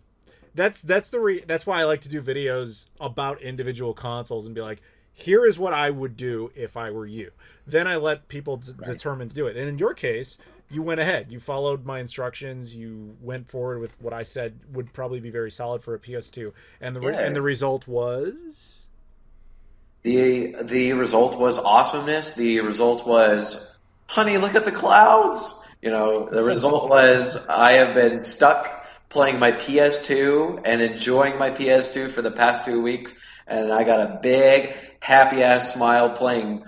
that's why I like to do videos about individual consoles and be like, here is what I would do if I were you. Then I let people determine to do it. And in your case, you went ahead. You followed my instructions. You went forward with what I said would probably be very solid for a PS2. And the result was? The result was awesomeness. The result was, honey, look at the clouds. You know, the result was I have been stuck playing my PS2 and enjoying my PS2 for the past 2 weeks. And I got a big, happy-ass smile playing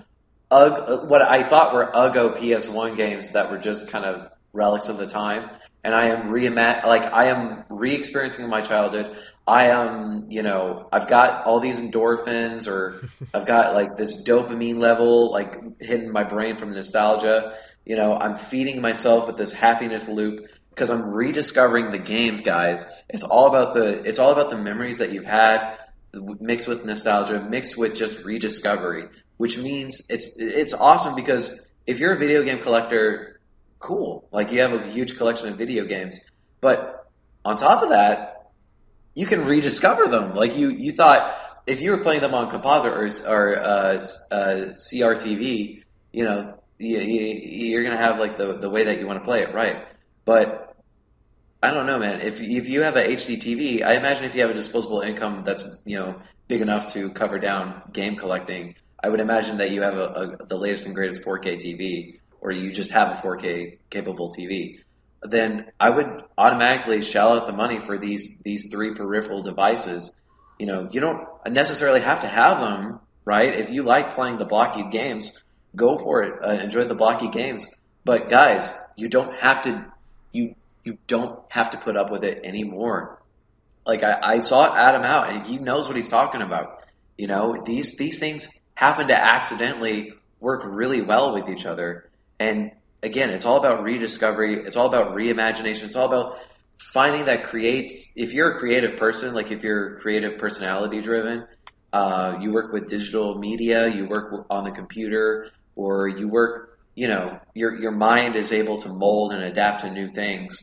what I thought were Uggo PS1 games that were just kind of relics of the time. And I am re-experiencing my childhood. I am, you know, I've got all these endorphins, or I've got like this dopamine level like hitting my brain from nostalgia. You know, I'm feeding myself with this happiness loop because I'm rediscovering the games, guys. It's all about the memories that you've had, mixed with nostalgia, mixed with just rediscovery, which means it's awesome because if you're a video game collector, cool. Like, you have a huge collection of video games. But on top of that, you can rediscover them. Like, you thought if you were playing them on composite or CRTV, you know, you're going to have like the way that you want to play it, right? But I don't know, man. If you have a HD TV, I imagine if you have a disposable income that's, you know, big enough to cover down game collecting, I would imagine that you have the latest and greatest 4K TV, or you just have a 4K capable TV. Then I would automatically shell out the money for these three peripheral devices. You know, you don't necessarily have to have them, right? If you like playing the blocky games, go for it. Enjoy the blocky games. But guys, you don't have to. You don't have to put up with it anymore. Like, I saw Adam out, and he knows what he's talking about. You know, these things happen to accidentally work really well with each other. And again, it's all about rediscovery. It's all about reimagination. It's all about finding that creates. If you're a creative person, like if you're creative personality driven, you work with digital media, you work on the computer, or you work, you know, your mind is able to mold and adapt to new things.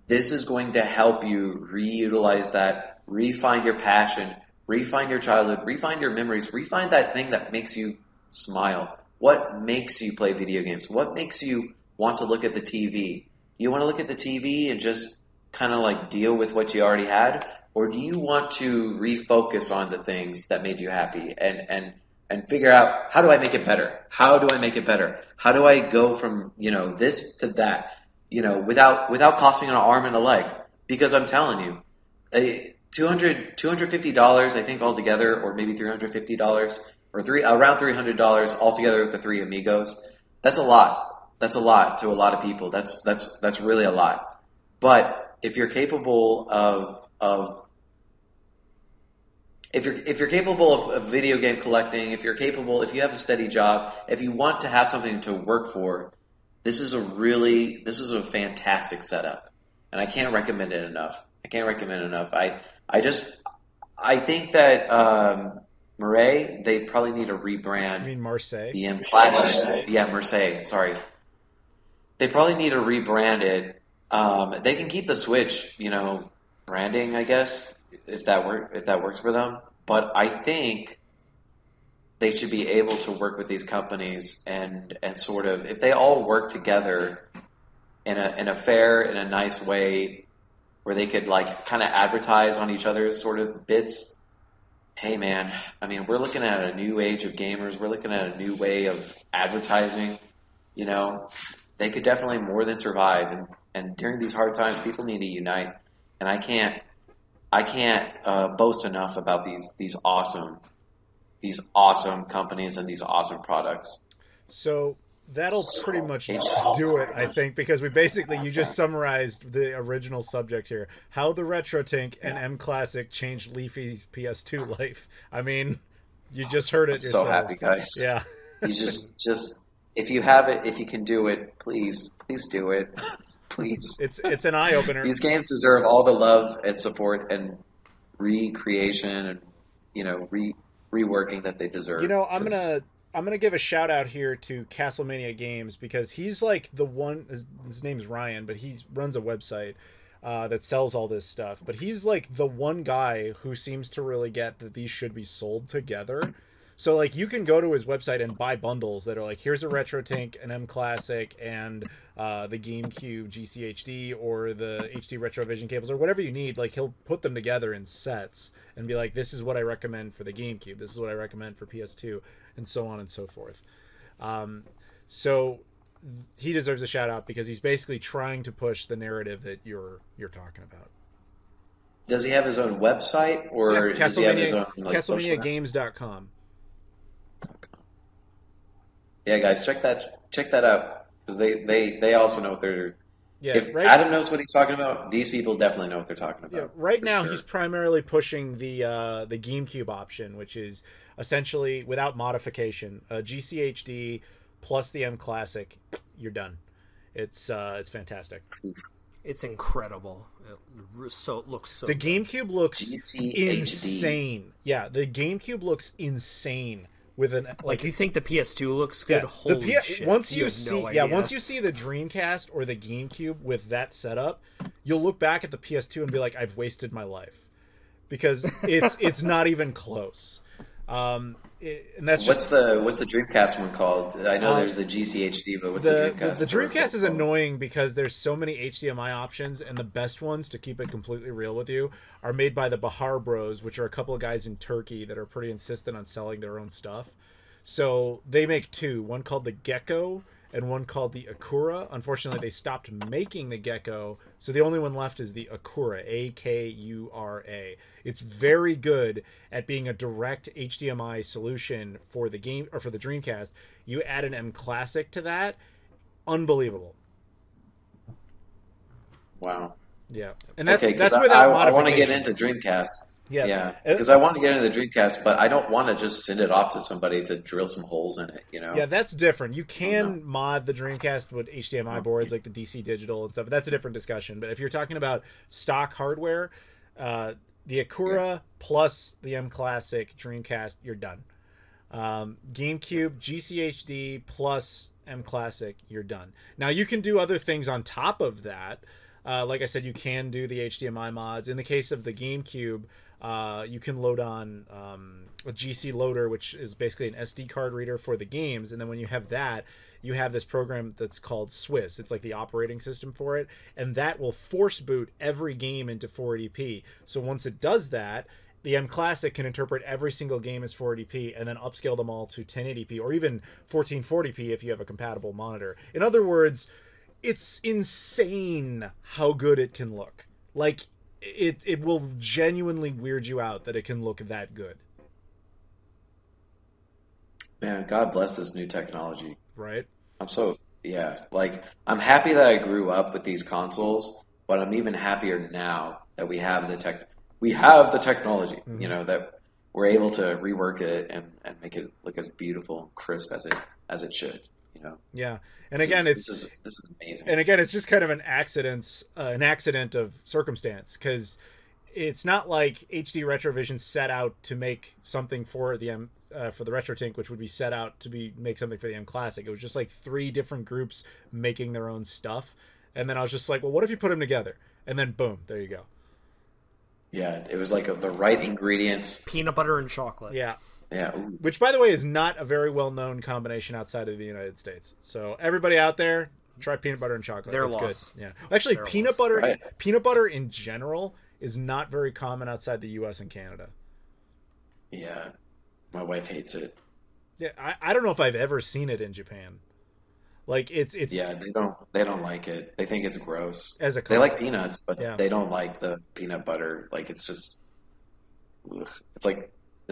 This is going to help you reutilize that, refine your passion, refine your childhood, refine your memories, refine that thing that makes you smile. What makes you play video games? What makes you want to look at the TV? You want to look at the TV and just kind of like deal with what you already had? Or do you want to refocus on the things that made you happy and figure out, how do I make it better? How do I make it better? How do I go from, you know, this to that? You know, without costing an arm and a leg. Because I'm telling you, $250 I think altogether, or maybe $350, or around $300 altogether with the three Amigos. That's a lot. That's a lot to a lot of people. That's really a lot. But if you're capable of video game collecting, if you have a steady job, if you want to have something to work for, this is a fantastic setup, and I can't recommend it enough. I think that Murray, they probably need to rebrand. You mean Marseille? The mClassic. Yeah, Marseille. Sorry. They probably need to rebrand it. They can keep the Switch, you know, branding, I guess, if that works for them. But I think they should be able to work with these companies and sort of, if they all work together in a fair, in a nice way, where they could like kind of advertise on each other's sort of bits. Hey man, I mean, we're looking at a new age of gamers. We're looking at a new way of advertising. You know, they could definitely more than survive. And during these hard times, people need to unite. And I can't boast enough about these awesome companies and these awesome products. So that'll pretty much do it, I think, because you just summarized the original subject here. How the RetroTink and mClassic changed Leafy's PS2 life. I mean, you just heard it yourself. So happy, guys. Yeah. You just if you have it, if you can do it, please do it. Please. It's an eye opener. These games deserve all the love and support and recreation and, you know, reworking that they deserve. You know, I'm gonna give a shout out here to Castlemania Games, because he's like the one. His name's Ryan, but he runs a website that sells all this stuff. But he's like the one guy who seems to really get that these should be sold together. So like you can go to his website and buy bundles that are like, here's a RetroTink, an mClassic, and the GameCube GCHD or the HD Retrovision cables or whatever you need. Like he'll put them together in sets and be like, this is what I recommend for the GameCube. This is what I recommend for PS2, and so on and so forth. So he deserves a shout out because he's basically trying to push the narrative that you're talking about. Does he have his own website, or yeah, does he have his own like, CastlemaniaGames.com? Yeah, guys, check that out, because they also know what they're. Yeah, if Adam knows what he's talking about, these people definitely know what they're talking about. Yeah, right now he's primarily pushing the GameCube option, which is essentially without modification, a GCHD plus the mClassic. You're done. It's fantastic. It's incredible. It looks so. The good. GameCube looks GCHD. insane. Yeah, the GameCube looks insane. With an like you think the PS2 looks good? Yeah, Holy shit! Once you see, once you see the Dreamcast or the GameCube with that setup, you'll look back at the PS2 and be like, "I've wasted my life," because it's not even close. And that's just what's the Dreamcast one called? I know there's a GCHD, but what's the Dreamcast? The Dreamcast is annoying because there's so many HDMI options, and the best ones, to keep it completely real with you, are made by the Bahar Bros, which are a couple of guys in Turkey that are pretty insistent on selling their own stuff. So they make two, one called the Gecko and one called the Akura. Unfortunately, they stopped making the Gecko, so the only one left is the Akura, Akura. It's very good at being a direct HDMI solution for the game or for the Dreamcast. You add an mClassic to that, unbelievable. Wow. Yeah, and that's without modification. I want to get into Dreamcast. Yeah, because I want to get into the Dreamcast, but I don't want to just send it off to somebody to drill some holes in it, you know? Yeah, that's different. You can mod the Dreamcast with HDMI boards like the DC Digital and stuff, but that's a different discussion. But if you're talking about stock hardware, the Akura plus the mClassic Dreamcast, you're done. GameCube, GCHD plus mClassic, you're done. Now, you can do other things on top of that. Like I said, you can do the HDMI mods. In the case of the GameCube, you can load on a GC loader, which is basically an SD card reader for the games. And then when you have that, you have this program that's called Swiss. It's like the operating system for it. And that will force boot every game into 480p. So once it does that, the mClassic can interpret every single game as 480p and then upscale them all to 1080p or even 1440p if you have a compatible monitor. In other words, it's insane how good it can look. Like, it will genuinely weird you out that it can look that good. Man, God bless this new technology. Right? I'm happy that I grew up with these consoles, but I'm even happier now that we have the technology, mm-hmm. You know, that we're able to rework it and make it look as beautiful and crisp as it should. You know? Yeah, and again, this is amazing. And again, it's just kind of an accident of circumstance, because it's not like HD Retrovision set out to make something for the RetroTink, which would be set out to make something for the mClassic. It was just like 3 different groups making their own stuff, and then I was just like, well, what if you put them together? And then boom, there you go. Yeah, it was like the right ingredients. Peanut butter and chocolate. Yeah. Yeah. Ooh. Which, by the way, is not a very well-known combination outside of the United States. So everybody out there, try peanut butter and chocolate. Their It's loss. good. Yeah. Actually, Their peanut loss. butter, Right. peanut butter in general is not very common outside the U.S. and Canada. Yeah. My wife hates it. Yeah, I don't know if I've ever seen it in Japan. Like it's Yeah, they don't like it. They think it's gross. as a They like concept. peanuts, but Yeah. they don't like the peanut butter. Like it's just, ugh. It's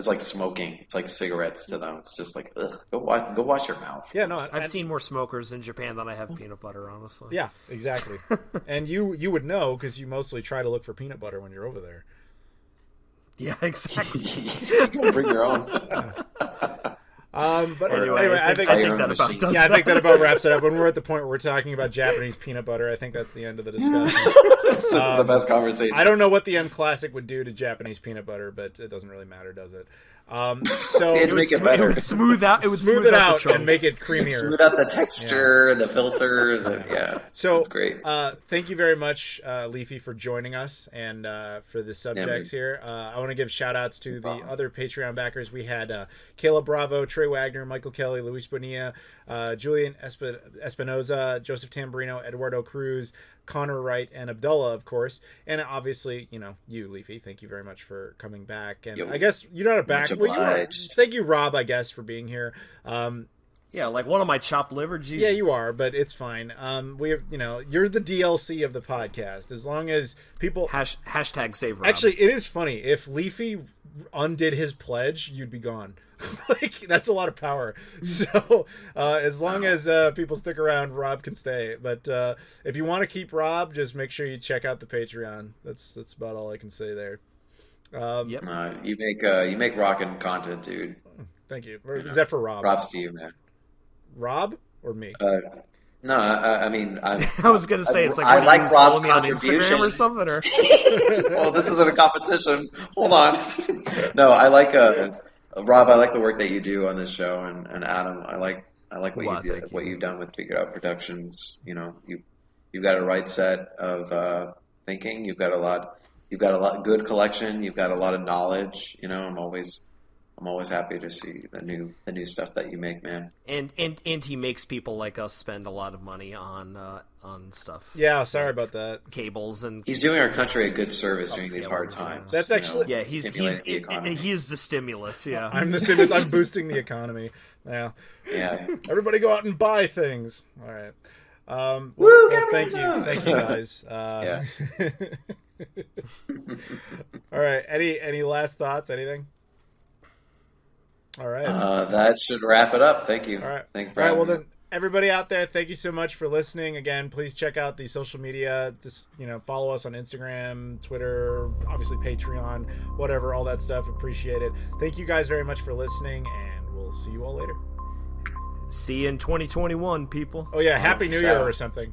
like smoking. It's like cigarettes to them. It's just like, ugh. Go wash your mouth. Yeah, no, I've seen more smokers in Japan than I have peanut butter, honestly. Yeah, exactly. And you would know because you mostly try to look for peanut butter when you're over there. Yeah, exactly. You can bring your own. But Anyway, I think that about does yeah, I think that. that about wraps it up. When we're at the point where we're talking about Japanese peanut butter, I think that's the end of the discussion. This is the best conversation. I don't know what the mClassic would do to Japanese peanut butter, but it doesn't really matter, does it? So It'd make it better. It would smooth out. It would smooth it out the chunks. and make it creamier. Smooth out the texture and the filters. And, yeah. So it's great. Thank you very much, Leafy, for joining us and for the subjects here. I want to give shout outs to the other Patreon backers. We had Caleb Bravo, Trey Wagner, Michael Kelly, Luis Bonilla, Julian Espinoza, Joseph Tamburino, Eduardo Cruz, Connor Wright, and Abdullah, of course. And obviously, you, Leafy. Thank you very much for coming back. And I guess you're not a back. Much Well, obliged. thank you, Rob, I guess, for being here. Yeah, like one of my chopped liver. Jesus. Yeah, you are, but it's fine. We have, you're the DLC of the podcast. As long as people Hashtag save Rob. Actually, it is funny. If Leafy undid his pledge, you'd be gone. Like that's a lot of power. So as long as people stick around, Rob can stay. But if you want to keep Rob, just make sure you check out the Patreon. That's about all I can say there. Yep. You make rockin' content, dude. Thank you. Is that for Rob? Props to you, man. Rob or me? No, I mean, I was gonna say it's like I what, like you Rob's follow me on contribution. Instagram or something, or Well, this isn't a competition. Hold on. No, I like Rob. I like the work that you do on this show, and Adam, I like what Well, you thank did, what you. you've done with Figured Out Productions. You've got a right set of thinking. You've got a lot good collection. You've got a lot of knowledge. I'm always happy to see the new stuff that you make, man. and he makes people like us spend a lot of money on stuff. Yeah, sorry about that. Cables and He's doing our country a good service during these hard Upscalers, times. That's actually- yeah, he's stimulating the economy. he is the stimulus. Yeah, I'm the stimulus. I'm boosting the economy. Yeah. Yeah. Everybody go out and buy things. All right. Woo, Well, thank you guys. Yeah. All right. Any last thoughts? Anything? All right. That should wrap it up. Thank you. All right. Thanks for All right. Well, having me. then, everybody out there, thank you so much for listening. Again, please check out the social media. Just follow us on Instagram, Twitter, obviously Patreon, whatever, all that stuff. Appreciate it. Thank you guys very much for listening, and we'll see you all later. see you in 2021, people. Oh yeah, Happy New Peace Year out. or something.